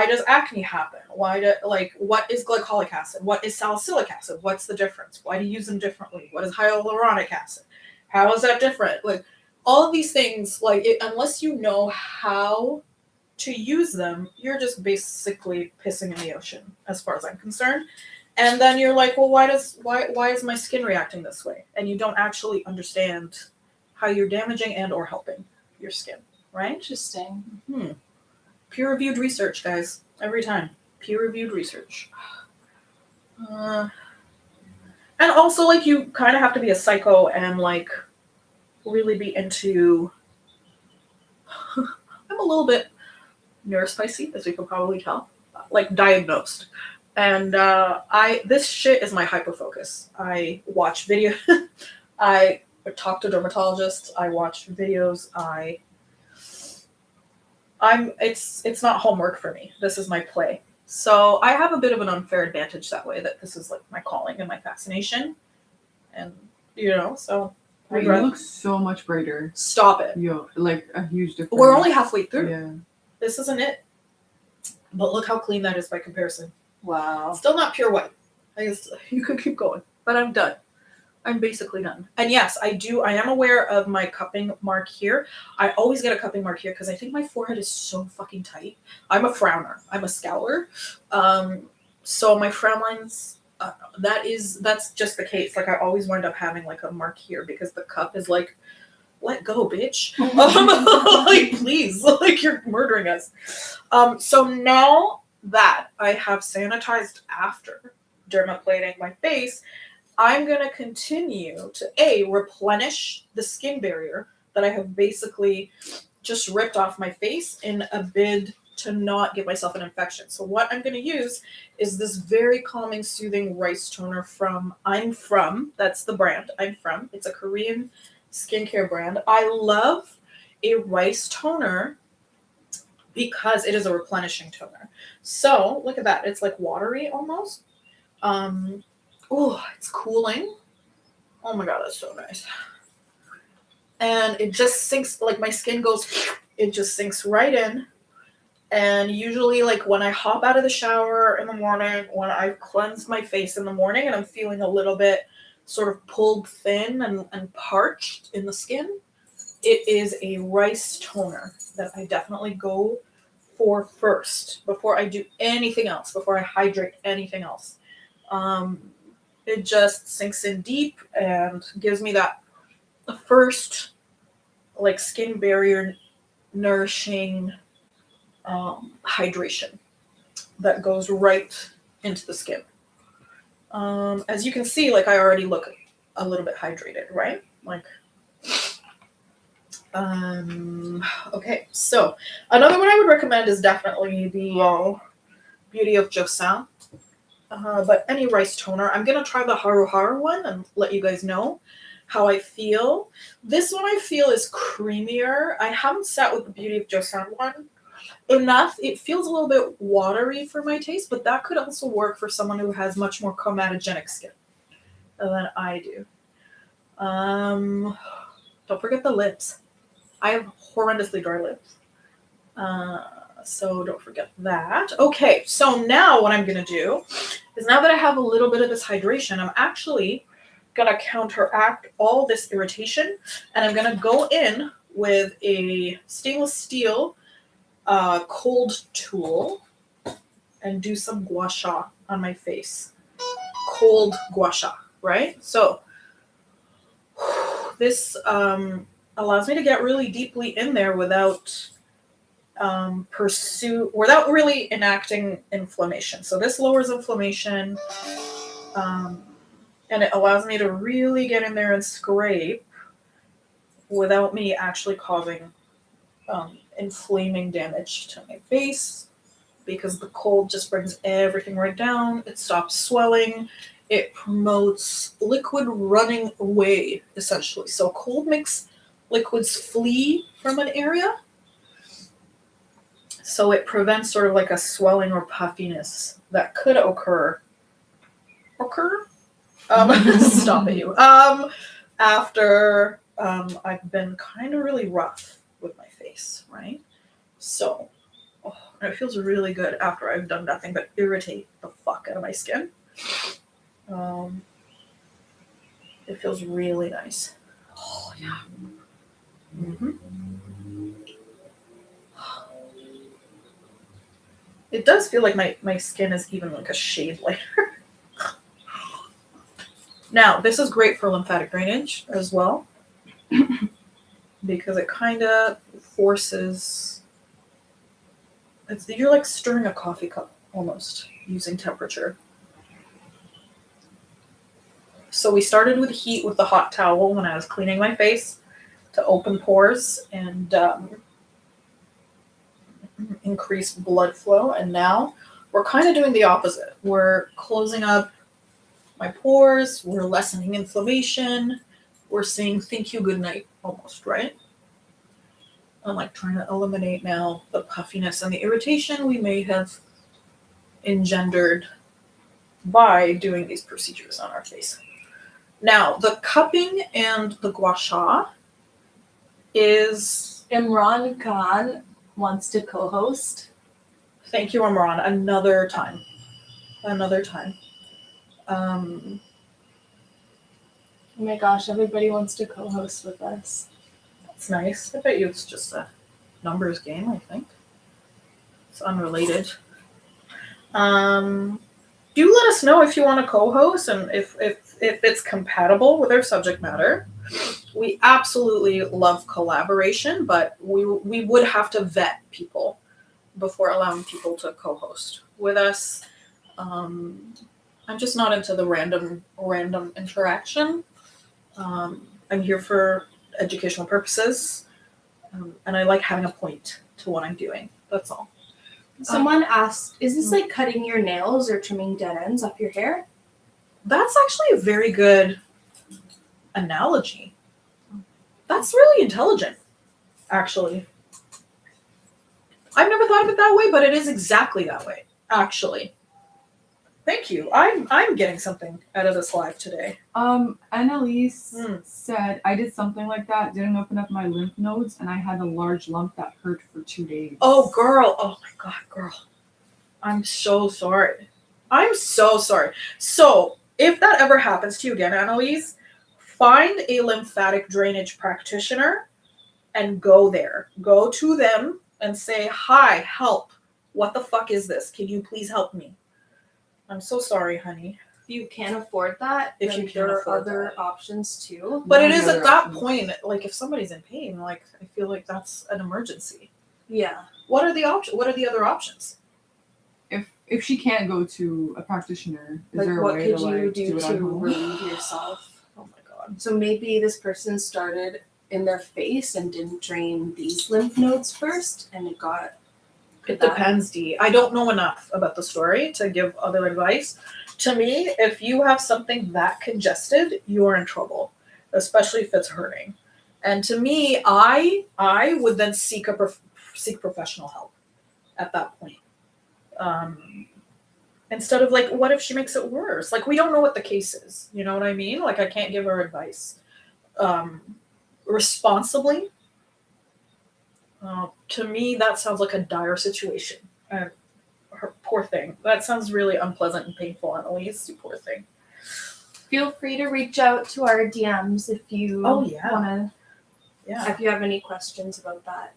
does acne happen? What is glycolic acid? What is salicylic acid? What's the difference? Why do you use them differently? What is hyaluronic acid? How is that different? Like all of these things, unless you know how to use them, you're just basically pissing in the ocean, as far as I'm concerned. And then you're like, well, why is my skin reacting this way? And you don't actually understand how you're damaging and or helping your skin, right? Interesting. Peer-reviewed research, guys. Every time. Peer-reviewed research. And also, you kind of have to be a psycho and, really be into... I'm a little bit neurospicy, as you can probably tell. Diagnosed. And this shit is my hyperfocus. I watch video. I talk to dermatologists. I watch videos. It's not homework for me. This is my play. So I have a bit of an unfair advantage that way, that this is my calling and my fascination. And, so. Wait, you look so much brighter. Stop it. A huge difference. We're only halfway through. Yeah. This isn't it. But look how clean that is by comparison. Wow. Still not pure white. I guess you could keep going. But I'm done. I'm basically done. And yes, I am aware of my cupping mark here. I always get a cupping mark here because I think my forehead is so fucking tight. I'm a frowner. I'm a scowler. So my frown lines, that's just the case. I always wind up having a mark here because the cup is let go, bitch. Please, you're murdering us. So now that I have sanitized after dermaplaning my face, I'm going to continue to replenish the skin barrier that I have basically just ripped off my face in a bid to not give myself an infection. So what I'm going to use is this very calming, soothing rice toner from I'm From. That's the brand, I'm From. It's a Korean skincare brand. I love a rice toner because it is a replenishing toner. So look at that. It's watery almost. Oh, it's cooling. Oh my god, that's so nice. And it just sinks, my skin goes, it just sinks right in. And usually, when I hop out of the shower in the morning, when I've cleansed my face in the morning and I'm feeling a little bit sort of pulled thin and parched in the skin, it is a rice toner that I definitely go for first before I do anything else, before I hydrate anything else. It just sinks in deep and gives me that first like skin barrier nourishing hydration that goes right into the skin. As you can see, like I already look a little bit hydrated, right? Like, okay. So another one I would recommend is definitely the Beauty of Joseon. But any rice toner. I'm going to try the Haru Haru one and let you guys know how I feel. This one I feel is creamier. I haven't sat with the Beauty of Joseon one enough. It feels a little bit watery for my taste, but that could also work for someone who has much more comedogenic skin than I do. Don't forget the lips. I have horrendously dry lips. So don't forget that. Okay, so now what I'm going to do is now that I have a little bit of this hydration, I'm actually going to counteract all this irritation, and I'm going to go in with a stainless steel cold tool and do some gua sha on my face. Cold gua sha, right? So this allows me to get really deeply in there without without really enacting inflammation. So this lowers inflammation, and it allows me to really get in there and scrape without me actually causing inflaming damage to my face, because the cold just brings everything right down. It stops swelling. It promotes liquid running away, essentially. So cold makes liquids flee from an area. So it prevents sort of like a swelling or puffiness that could occur. Stop it, you. After I've been kind of really rough with my face, right? So it feels really good after I've done nothing but irritate the fuck out of my skin. It feels really nice. Oh yeah. Mm-hmm. It does feel like my skin is even like a shade lighter. Now, this is great for lymphatic drainage as well, because it kind of forces, you're like stirring a coffee cup almost using temperature. So we started with heat with the hot towel when I was cleaning my face to open pores and increase blood flow. And now we're kind of doing the opposite. We're closing up my pores. We're lessening inflammation. We're saying thank you, good night, almost, right? I'm like trying to eliminate now the puffiness and the irritation we may have engendered by doing these procedures on our face. Now, the cupping and the gua sha is... Imran Khan wants to co-host. Thank you, Imran. Another time. Oh my gosh, everybody wants to co-host with us. That's nice. I bet you it's just a numbers game, I think. It's unrelated. Do let us know if you want to co-host and if it's compatible with our subject matter. We absolutely love collaboration, but we would have to vet people before allowing people to co-host with us. I'm just not into the random interaction. I'm here for educational purposes, and I like having a point to what I'm doing. That's all. Someone asked, is this like cutting your nails or trimming dead ends off your hair? That's actually a very good analogy. That's really intelligent, actually. I've never thought of it that way, but it is exactly that way, actually. Thank you. I'm getting something out of this live today. Annalise said I did something like that, didn't open up my lymph nodes, and I had a large lump that hurt for 2 days. Oh, girl. Oh, my God, girl. I'm so sorry. I'm so sorry. So, if that ever happens to you again, Annalise, find a lymphatic drainage practitioner and go there. Go to them and say, hi, help. What the fuck is this? Can you please help me? I'm so sorry, honey. you can't afford that, If then you can't there are afford other that. options too. But it Many is at other that options. point, like if somebody's in pain, like I feel like that's an emergency. Yeah. What are the options? What are the other options? If she can't go to a practitioner, is Like, there a what way could to you like do do it to at home? relieve yourself? Oh my god. So maybe this person started in their face and didn't drain these lymph nodes first, and it got. It depends, Dee. I don't know enough about the story to give other advice. To me, if you have something that congested, you're in trouble, especially if it's hurting. And to me, I would then seek professional help at that point. Instead of like, what if she makes it worse? Like, we don't know what the case is. You know what I mean? Like, I can't give her advice responsibly. To me, that sounds like a dire situation. Her poor thing. That sounds really unpleasant and painful, Annalise. You poor thing. Feel free to reach out to our DMs if you wanna. Yeah. If you have any questions about that.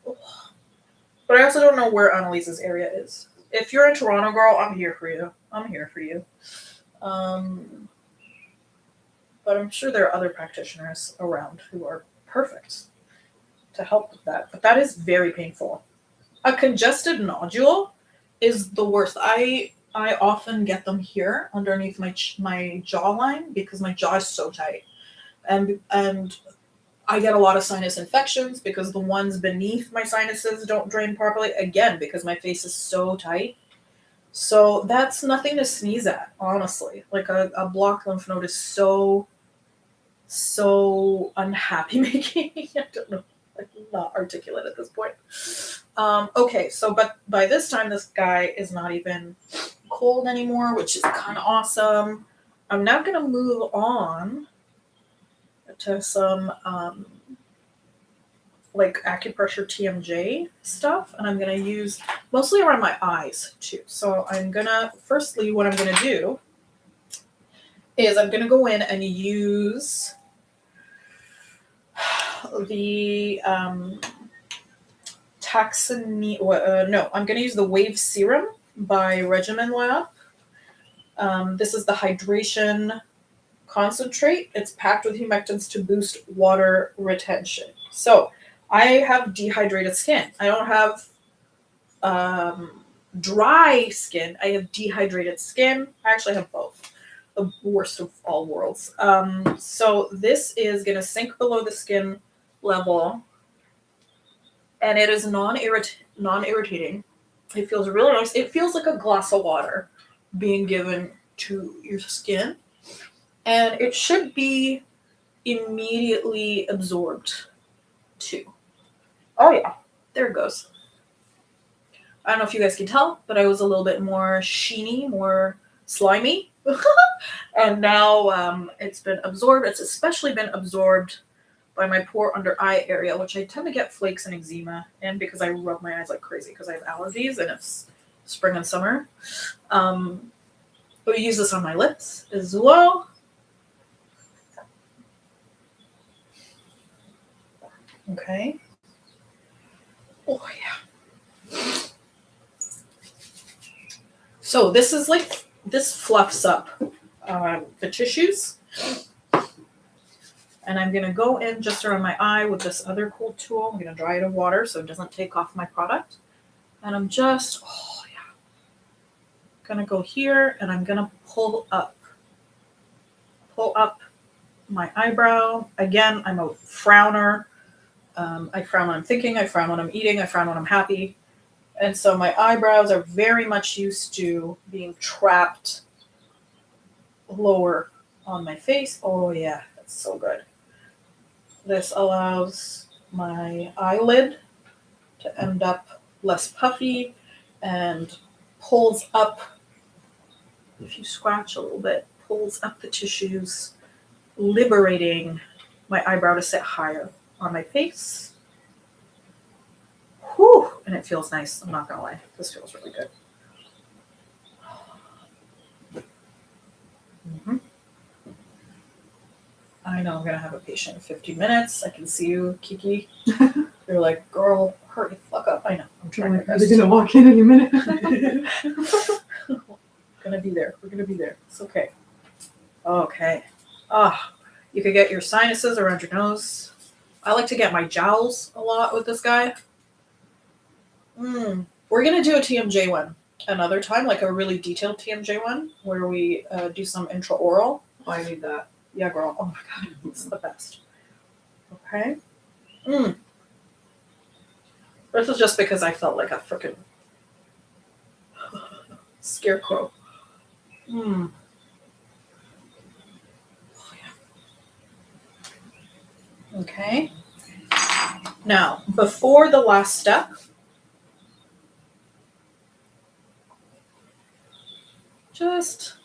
But I also don't know where Annalise's area is. If you're in Toronto, girl, I'm here for you. But I'm sure there are other practitioners around who are perfect to help with that. But that is very painful. A congested nodule is the worst. I often get them here underneath my jawline because my jaw is so tight, and I get a lot of sinus infections because the ones beneath my sinuses don't drain properly. Again, because my face is so tight. So that's nothing to sneeze at, honestly. Like a blocked lymph node is so unhappy making. I don't know. I'm not articulate at this point. Okay, so but by this time, this guy is not even cold anymore, which is kind of awesome. I'm now going to move on to some like acupressure TMJ stuff, and I'm going to use mostly around my eyes too. So I'm going to, firstly, what I'm going to do is I'm going to go in and use the I'm going to use the Wave Serum by Regimen Lab. This is the hydration concentrate. It's packed with humectants to boost water retention. So I have dehydrated skin. I don't have dry skin. I have dehydrated skin. I actually have both. The worst of all worlds. So this is going to sink below the skin level, and it is non-irritating. It feels really nice. It feels like a glass of water being given to your skin, and it should be immediately absorbed too. Oh yeah, there it goes. I don't know if you guys can tell, but I was a little bit more sheeny, more slimy. And now it's been absorbed. It's especially been absorbed by my poor under eye area, which I tend to get flakes and eczema in because I rub my eyes like crazy because I have allergies and it's spring and summer. But we use this on my lips as well. Okay. Oh yeah. So this is like, this fluffs up the tissues. And I'm going to go in just around my eye with this other cool tool. I'm going to dry it in water so it doesn't take off my product. And I'm just, going to go here and I'm going to pull up my eyebrow. Again, I'm a frowner. I frown when I'm thinking. I frown when I'm eating. I frown when I'm happy. And so my eyebrows are very much used to being trapped lower on my face. Oh yeah, that's so good. This allows my eyelid to end up less puffy and pulls up, if you scratch a little bit, pulls up the tissues, liberating my eyebrow to sit higher on my face. Whew, and it feels nice. I'm not gonna lie. This feels really good. Mm-hmm. I know I'm gonna have a patient in 50 minutes. I can see you, Kiki. You're like, girl, hurry the fuck up. I know. I'm trying my best. They're gonna walk in any minute. Gonna be there. We're gonna be there. It's okay. Okay. You could get your sinuses around your nose. I like to get my jowls a lot with this guy. We're going to do a TMJ one another time, like a really detailed TMJ one where we do some intraoral. Oh, I need that. Yeah, girl. Oh my god, it's the best. Okay. This is just because I felt like a freaking scarecrow. Oh, yeah. Okay. Now, before the last step, just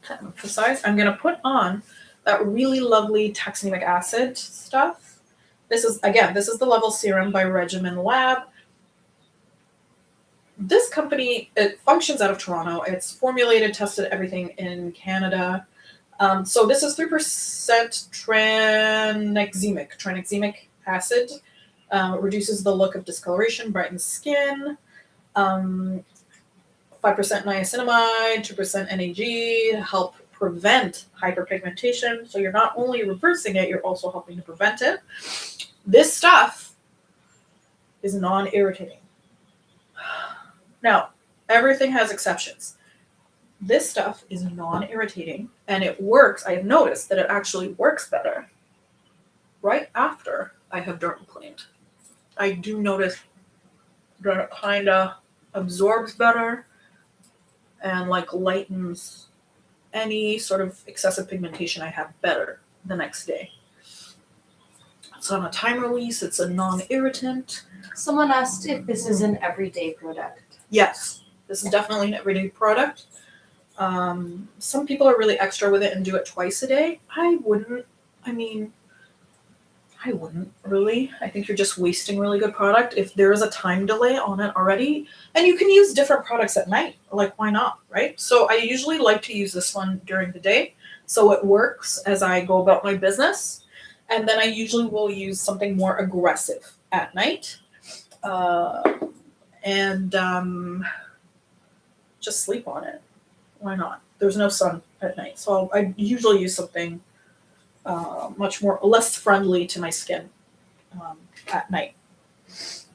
to emphasize, I'm going to put on that really lovely taxamic acid stuff. This is the Level Serum by Regimen Lab. This company, it functions out of Toronto. It's formulated, tested, everything in Canada. So this is 3% tranexamic acid. Reduces the look of discoloration, brightens skin. 5% niacinamide, 2% NAG, help prevent hyperpigmentation. So you're not only reversing it, you're also helping to prevent it. This stuff is non-irritating. Now, everything has exceptions. This stuff is non-irritating and it works. I have noticed that it actually works better right after I have dermaplaned. I do notice that it kind of absorbs better and like lightens any sort of excessive pigmentation I have better the next day. It's on a time release. It's a non-irritant. Someone asked if this is an everyday product. Yes, this is definitely an everyday product. Some people are really extra with it and do it twice a day. I wouldn't really. I think you're just wasting really good product if there is a time delay on it already. And you can use different products at night. Like, why not, right? So I usually like to use this one during the day. So it works as I go about my business. And then I usually will use something more aggressive at night. Just sleep on it. Why not? There's no sun at night. So I usually use something much more less friendly to my skin at night.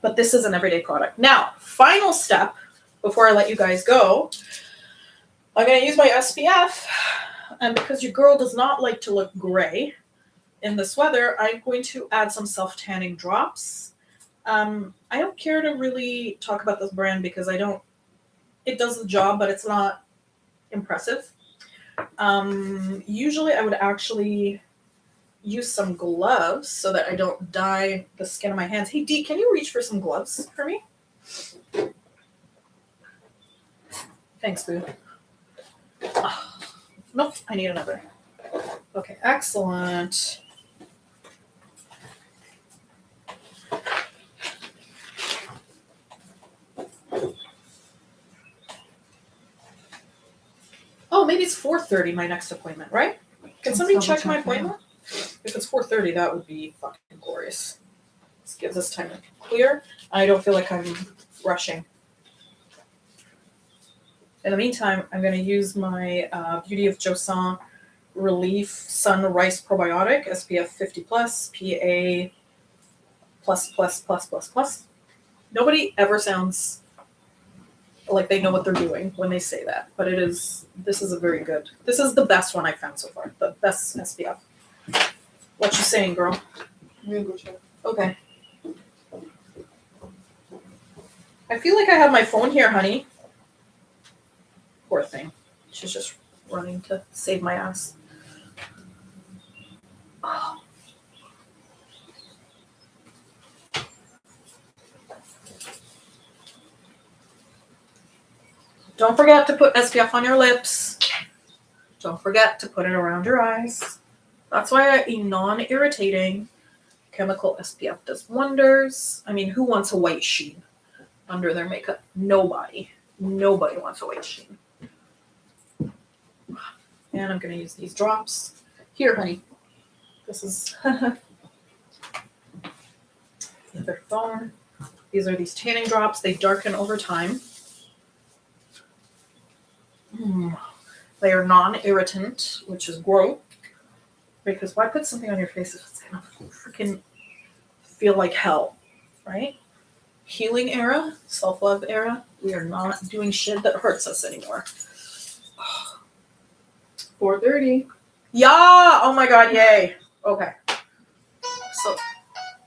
But this is an everyday product. Now, final step before I let you guys go, I'm going to use my SPF. And because your girl does not like to look gray in this weather, I'm going to add some self-tanning drops. I don't care to really talk about this brand because it does the job, but it's not impressive. Usually I would actually use some gloves so that I don't dye the skin of my hands. Hey, Dee, can you reach for some gloves for me? Thanks, boo. Oh, nope, I need another. Okay, excellent. Oh, maybe it's 4:30, my next appointment, right? Can somebody check my appointment? If it's 4:30, that would be fucking glorious. This gives us time to clear. I don't feel like I'm rushing. In the meantime, I'm going to use my Beauty of Joseon Relief Sun Rice Probiotic, SPF 50+, PA++++++. Nobody ever sounds like they know what they're doing when they say that, but this is a very good, this is the best one I've found so far, the best SPF. What you saying, girl? I'm gonna go check. Okay. I feel like I have my phone here, honey. Poor thing. She's just running to save my ass. Oh. Don't forget to put SPF on your lips. Don't forget to put it around your eyes. That's why a non-irritating chemical SPF does wonders. I mean, who wants a white sheen under their makeup? Nobody. Nobody wants a white sheen. And I'm going to use these drops. Here, honey. This is the other phone. These are these tanning drops. They darken over time. They are non-irritant, which is great. Because why put something on your face if it's gonna freaking feel like hell, right? Healing era, self-love era. We are not doing shit that hurts us anymore. 4:30. Yeah! Oh my god, yay. Okay. So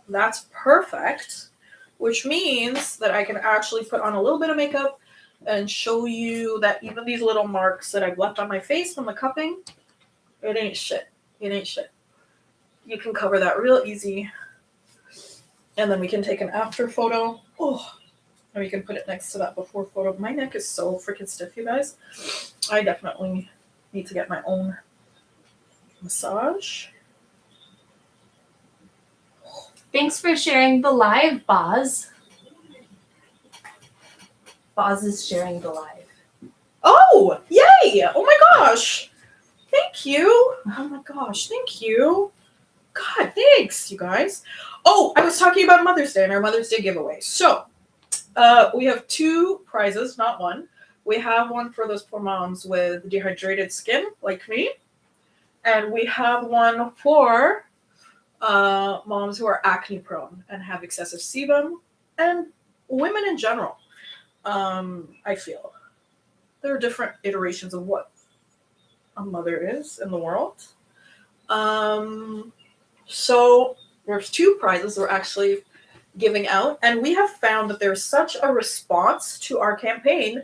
that's perfect, which means that I can actually put on a little bit of makeup and show you that even these little marks that I've left on my face from the cupping, it ain't shit. It ain't shit. You can cover that real easy. And then we can take an after photo. Oh, and we can put it next to that before photo. My neck is so freaking stiff, you guys. I definitely need to get my own massage. Thanks for sharing the live, Boz. Boz is sharing the live. Oh, yay! Oh my gosh. Thank you. Oh my gosh, thank you. God, thanks, you guys. Oh, I was talking about Mother's Day and our Mother's Day giveaway. So, we have 2 prizes, not one. We have one for those poor moms with dehydrated skin, like me. And we have one for moms who are acne prone and have excessive sebum, and women in general. I feel there are different iterations of what a mother is in the world. So there's 2 prizes we're actually giving out, and we have found that there's such a response to our campaign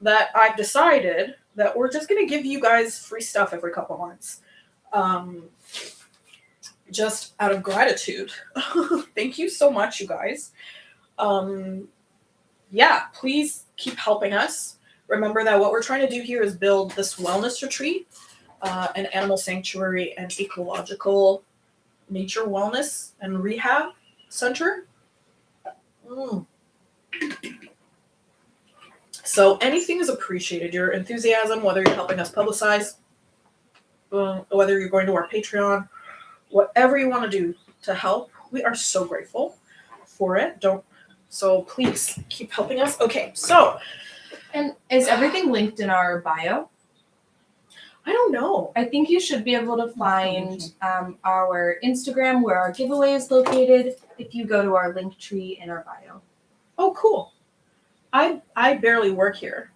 that I've decided that we're just going to give you guys free stuff every couple months. Just out of gratitude. Thank you so much, you guys. Yeah, please keep helping us. Remember that what we're trying to do here is build this wellness retreat, an animal sanctuary and ecological nature wellness and rehab center. So anything is appreciated. Your enthusiasm, whether you're helping us publicize, whether you're going to our Patreon, whatever you want to do to help, we are so grateful for it. So please keep helping us. Okay, so. And is everything linked in our bio? I don't know. I think you should be able to find our Instagram where our giveaway is located if you go to our link tree in our bio. Oh, cool. I barely work here.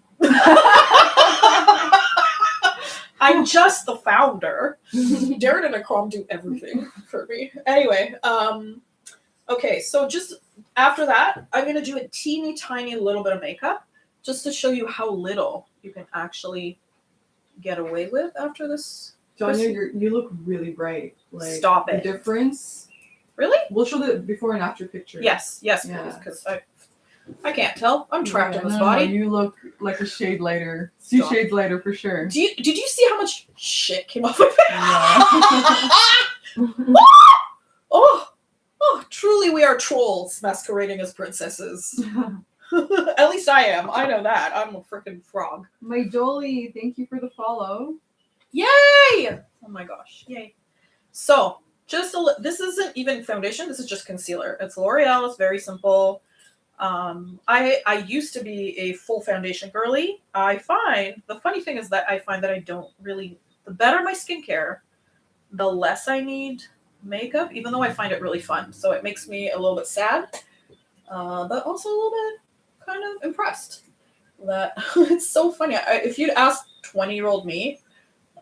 I'm just the founder. Darren and Akram do everything for me. Anyway, okay, so just after that, I'm going to do a teeny tiny little bit of makeup just to show you how little you can actually get away with after this. Jonya, you look really bright. Like, Stop it. The difference. Really? We'll show the before and after picture. Yes, Yeah. please, because I can't tell. I'm trapped in this No, body. you look like a shade lighter. 2 shades lighter for sure. Did you see how much shit came off my face? Yeah. Oh, truly we are trolls masquerading as princesses. At least I am. I know that. I'm a freaking frog. My Jolie, thank you for the follow. Yay! Oh my gosh. Yay. So, this isn't even foundation. This is just concealer. It's L'Oreal. It's very simple. I used to be a full foundation girly. The funny thing is that I find that I don't really, the better my skincare, the less I need makeup, even though I find it really fun. So it makes me a little bit sad, but also a little bit kind of impressed that it's so funny. If you'd ask 20-year-old me,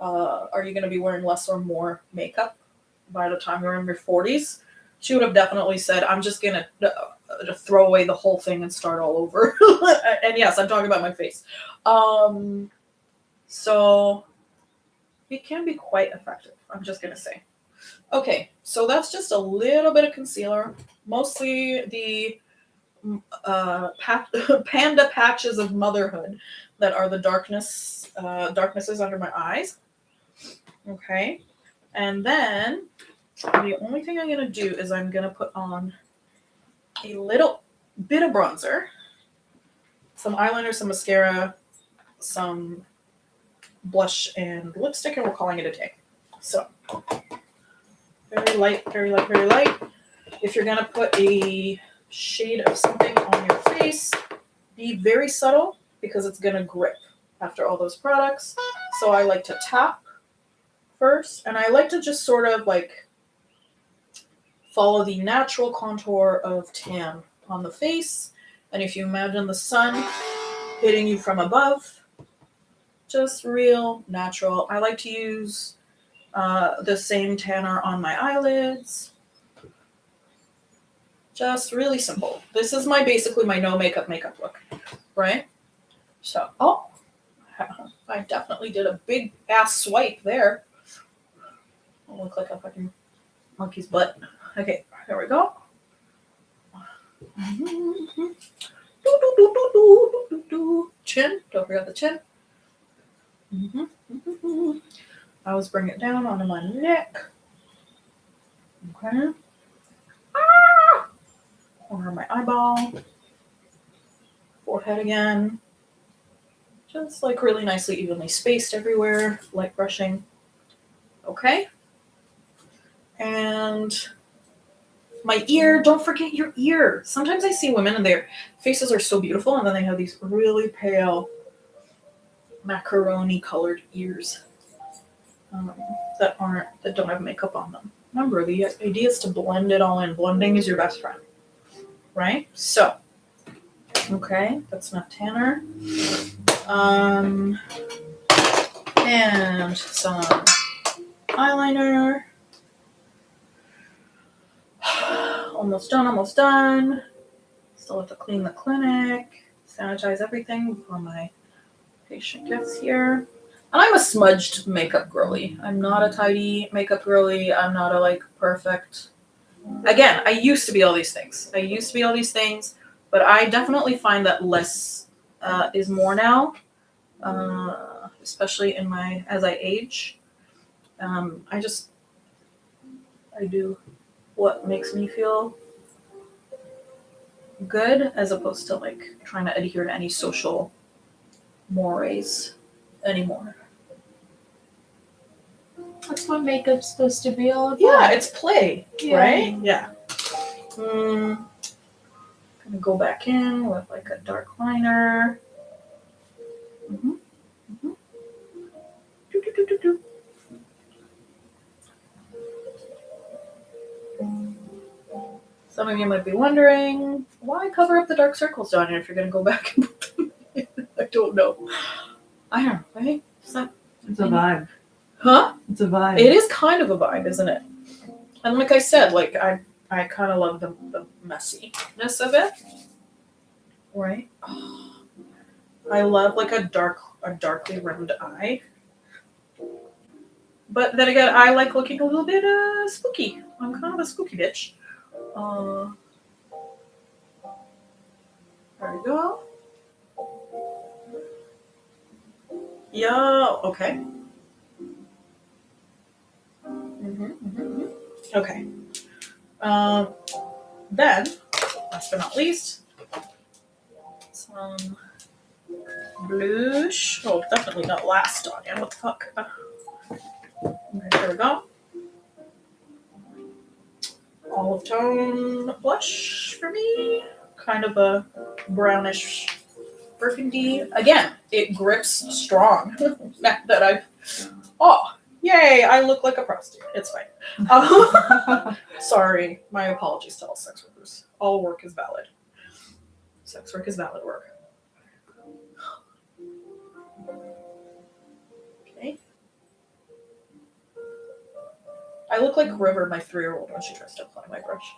are you going to be wearing less or more makeup by the time you're in your 40s? She would have definitely said, I'm just going to throw away the whole thing and start all over. And yes, I'm talking about my face. So it can be quite effective, I'm just going to say. Okay, so that's just a little bit of concealer, mostly the panda patches of motherhood that are the darknesses under my eyes. Okay, and then the only thing I'm going to do is I'm going to put on a little bit of bronzer, some eyeliner, some mascara, some blush and lipstick, and we're calling it a day. So very light, very light, very light. If you're going to put a shade of something on your face, be very subtle because it's going to grip after all those products. So I like to tap first, and I like to just sort of like follow the natural contour of tan on the face. And if you imagine the sun hitting you from above, just real natural. I like to use the same tanner on my eyelids. Just really simple. This is basically my no makeup look, right? So, I definitely did a big ass swipe there. I'll look like a fucking monkey's butt. Okay, there we go. Chin, don't forget the chin. I always bring it down onto my neck. Okay. Corner of my eyeball. Forehead again. Just like really nicely evenly spaced everywhere. Light brushing. Okay. And my ear, don't forget your ear. Sometimes I see women and their faces are so beautiful and then they have these really pale macaroni colored ears that don't have makeup on them. Remember, the idea is to blend it all in. Blending is your best friend, right? So, okay, that's enough tanner. And some eyeliner. Almost done. Still have to clean the clinic, sanitize everything before my patient gets here. And I'm a smudged makeup girly. I'm not a tidy makeup girly. I'm not a perfect. Again, I used to be all these things. But I definitely find that less is more now, especially as I age. I do what makes me feel good as opposed to trying to adhere to any social mores anymore. That's what makeup's supposed to be all about. Yeah, it's play, Yeah. right? Yeah. Gonna go back in with a dark liner. Some of you might be wondering, why cover up the dark circles, Johnny, if you're going to go back and put them in? I don't know. I don't know, right? It's a vibe. Huh? It's a vibe. It is kind of a vibe, isn't it? And like I said, I kind of love the messiness of it. Right? Oh, I love a darkly rimmed eye. But then again, I like looking a little bit spooky. I'm kind of a spooky bitch. There we go. Yeah, okay. Okay. Then, last but not least, some blush. Oh, definitely not last on you. What the fuck? Okay, there we go. Olive tone blush for me. Kind of a brownish burgundy. Again, it grips strong. Yay, I look like a prostitute. It's fine. Sorry, my apologies to all sex workers. All work is valid. Sex work is valid work. Okay. I look like River, my 3-year-old, when she tries to apply my brush.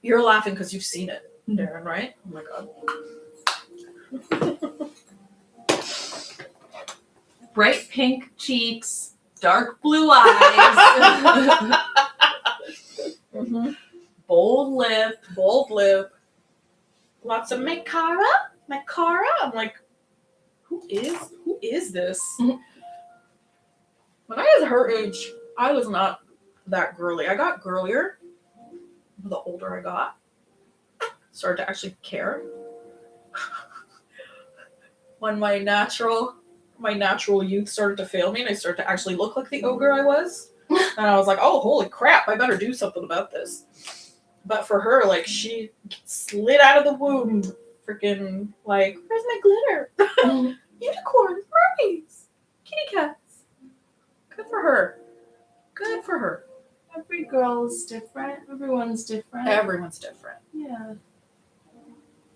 You're laughing because you've seen it, Darren, right? Oh my god. Bright pink cheeks, dark blue eyes, bold lip, lots of mascara. I'm like, who is this? When I was her age, I was not that girly. I got girlier the older I got. Started to actually care. When my natural youth started to fail me and I started to actually look like the ogre I was. And I was like, oh, holy crap, I better do something about this. But for her, she slid out of the womb, freaking where's my glitter? Unicorns, mermaids, kitty cats. Good for her. Good for her. Every girl's different. Everyone's different. Everyone's different. Yeah.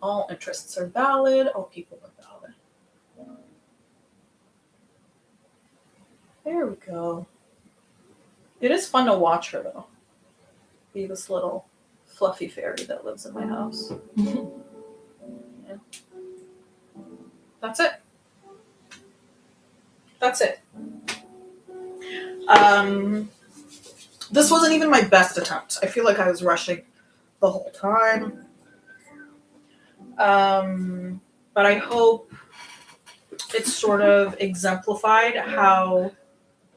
All interests are valid. All people are valid. There we go. It is fun to watch her, though. Be this little fluffy fairy that lives in my house. Yeah. That's it. That's it. This wasn't even my best attempt. I feel like I was rushing the whole time. But I hope it sort of exemplified how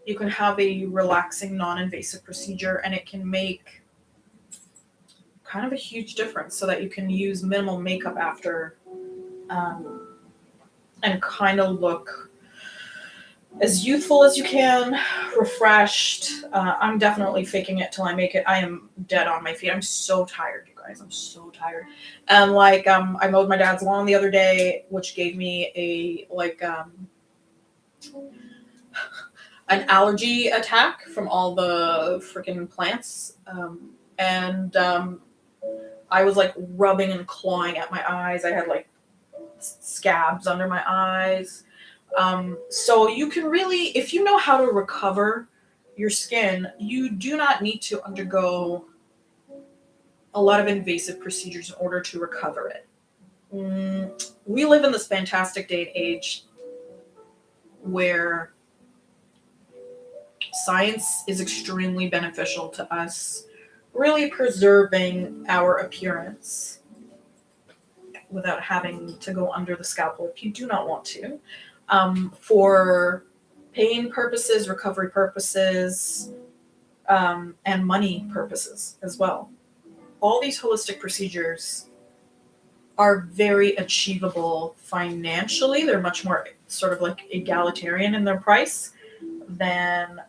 you can have a relaxing, non-invasive procedure and it can make kind of a huge difference so that you can use minimal makeup after and kind of look as youthful as you can, refreshed. I'm definitely faking it till I make it. I am dead on my feet. I'm so tired, you guys. I'm so tired. And like, I mowed my dad's lawn the other day, which gave me a an allergy attack from all the freaking plants. And I was like rubbing and clawing at my eyes. I had like scabs under my eyes. So you can really, if you know how to recover your skin, you do not need to undergo a lot of invasive procedures in order to recover it. We live in this fantastic day and age where science is extremely beneficial to us, really preserving our appearance without having to go under the scalpel if you do not want to. For pain purposes, recovery purposes, and money purposes as well. All these holistic procedures are very achievable financially. They're much more sort of like egalitarian in their price than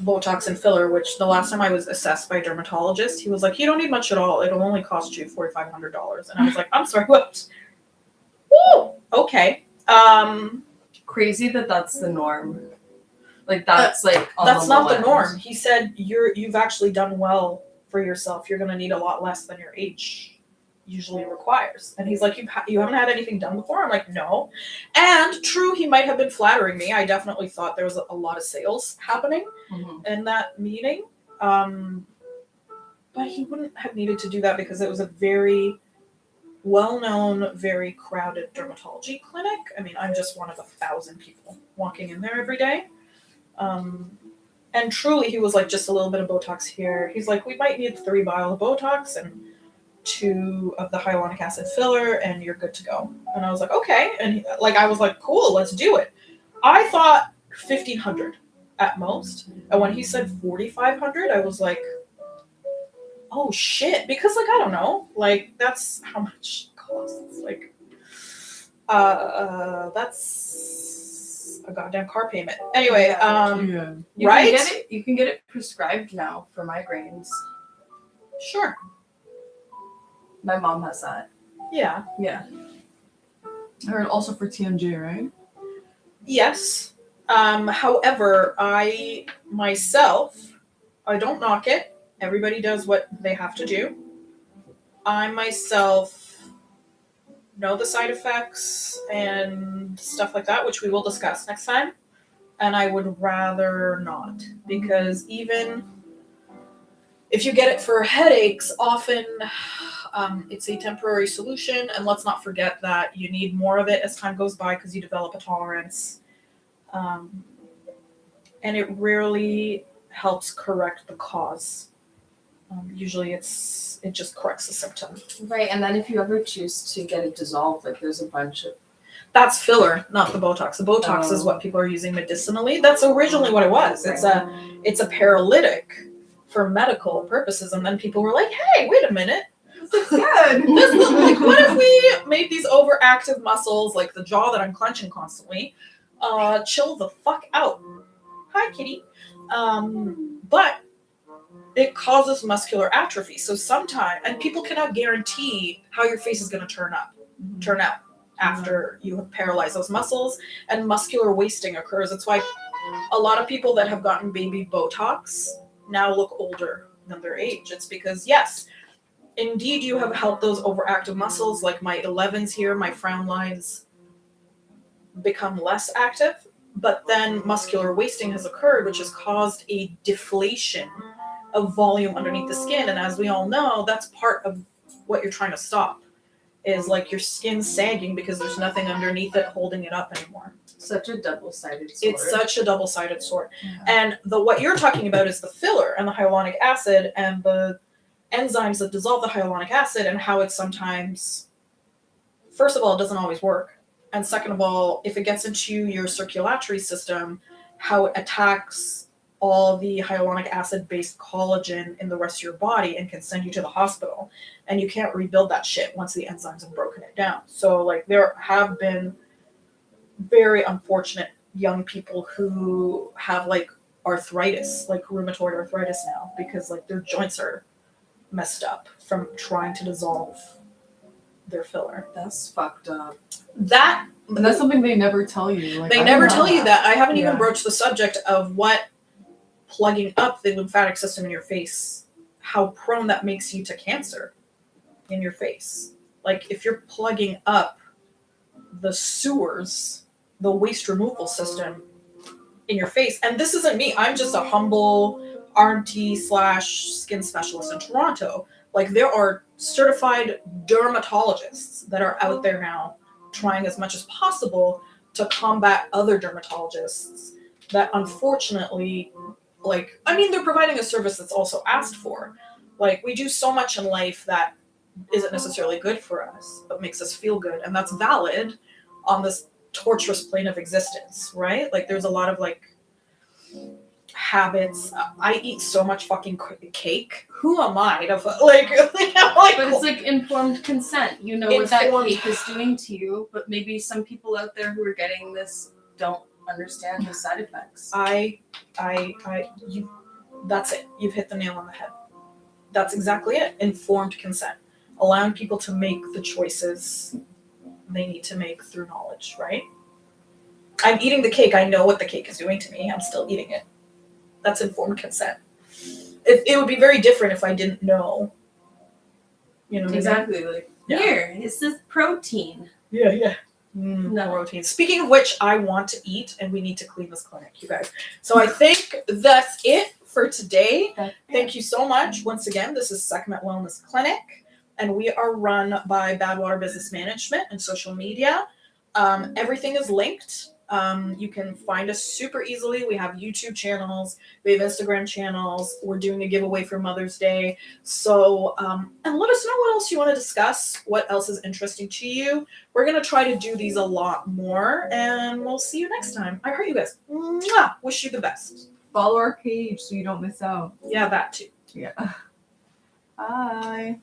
Botox and filler, which the last time I was assessed by a dermatologist, he was like, you don't need much at all. It'll only cost you $4,500. And I was like, I'm sorry, what? Woo! Okay. Crazy that that's the norm. Like that's like on That's the not low the end. norm. He said you've actually done well for yourself. You're going to need a lot less than your age usually requires. And he's like, you haven't had anything done before? I'm like, no. And true, he might have been flattering me. I definitely thought there was a lot of sales happening in that meeting. But he wouldn't have needed to do that because it was a very well-known, very crowded dermatology clinic. I mean, I'm just one of 1,000 people walking in there every day. And truly, he was like, just a little bit of Botox here. He's like, we might need 3 vials of Botox and 2 of the hyaluronic acid filler, and you're good to go. And I was like, okay. And I was like, cool, let's do it. I thought 1,500 at most. And when he said 4,500, I was like, oh shit, because I don't know, that's how much it costs. That's a goddamn car payment. Anyway, Yeah. right? You can get it prescribed now for migraines. Sure. My mom has that. Yeah. Yeah. I heard also for TMJ, right? Yes. However, I myself, I don't knock it. Everybody does what they have to do. I myself know the side effects and stuff like that, which we will discuss next time. And I would rather not, because even if you get it for headaches, often it's a temporary solution. And let's not forget that you need more of it as time goes by because you develop a tolerance. And it rarely helps correct the cause. Usually it just corrects the symptom. Right, and then if you ever choose to get it dissolved, there's a bunch of... That's filler, not the Botox. The Botox is what people are using medicinally. That's originally what it was. It's a paralytic for medical purposes. And then people were like, hey, wait a minute. This looks good. What if we made these overactive muscles, like the jaw that I'm clenching constantly, chill the fuck out? Hi, kitty. But it causes muscular atrophy. So sometimes, and people cannot guarantee how your face is going to turn out. after you have paralyzed those muscles, and muscular wasting occurs. It's why a lot of people that have gotten baby Botox now look older than their age. It's because, yes, indeed, you have helped those overactive muscles, like my 11s here, my frown lines become less active, but then muscular wasting has occurred, which has caused a deflation of volume underneath the skin. And as we all know, that's part of what you're trying to stop, is like your skin sagging because there's nothing underneath it holding it up anymore. Such a double-sided sword. It's such a double-sided sword. And what you're talking about is the filler and the hyaluronic acid and the enzymes that dissolve the hyaluronic acid, and how it sometimes, first of all, it doesn't always work. And second of all, if it gets into your circulatory system, how it attacks all the hyaluronic acid-based collagen in the rest of your body and can send you to the hospital. And you can't rebuild that shit once the enzymes have broken it down. So, like, there have been very unfortunate young people who have, like, arthritis, like rheumatoid arthritis now, because, like, their joints are messed up from trying to dissolve their filler. That's fucked up. That, And that's something they never tell you. Like, they I never didn't tell know you that. I haven't even Yeah. broached the subject of what plugging up the lymphatic system in your face, how prone that makes you to cancer in your face. Like, if you're plugging up the sewers, the waste removal system in your face, and this isn't me, I'm just a humble RMT/skin specialist in Toronto. Like, there are certified dermatologists that are out there now trying as much as possible to combat other dermatologists that unfortunately, like, I mean, they're providing a service that's also asked for. Like, we do so much in life that isn't necessarily good for us, but makes us feel good. And that's valid on this torturous plane of existence, right? Like, there's a lot of, like, habits. I eat so much fucking cake. Who am I to, like, you know, like, But it's like informed consent. You know what that Informed- cake is doing to you, but maybe some people out there who are getting this don't understand the side effects. you, that's it. You've hit the nail on the head. That's exactly it. Informed consent. Allowing people to make the choices they need to make through knowledge, right? I'm eating the cake. I know what the cake is doing to me. I'm still eating it. That's informed consent. It would be very different if I didn't know. You know what I mean? Exactly. Like, Yeah. here, it's this protein. Yeah. No. Protein. Speaking of which, I want to eat, and we need to clean this clinic, you guys. So I think that's it for today. Thank you so much. Once again, this is Sekhmet Wellness Clinic, and we are run by Badwater Business Management and social media. Everything is linked. You can find us super easily. We have YouTube channels. We have Instagram channels. We're doing a giveaway for Mother's Day. So, and let us know what else you want to discuss, what else is interesting to you. We're going to try to do these a lot more, and we'll see you next time. I heart you guys. Mwah! Wish you the best. Follow our page so you don't miss out. Yeah, that too. Yeah. Bye.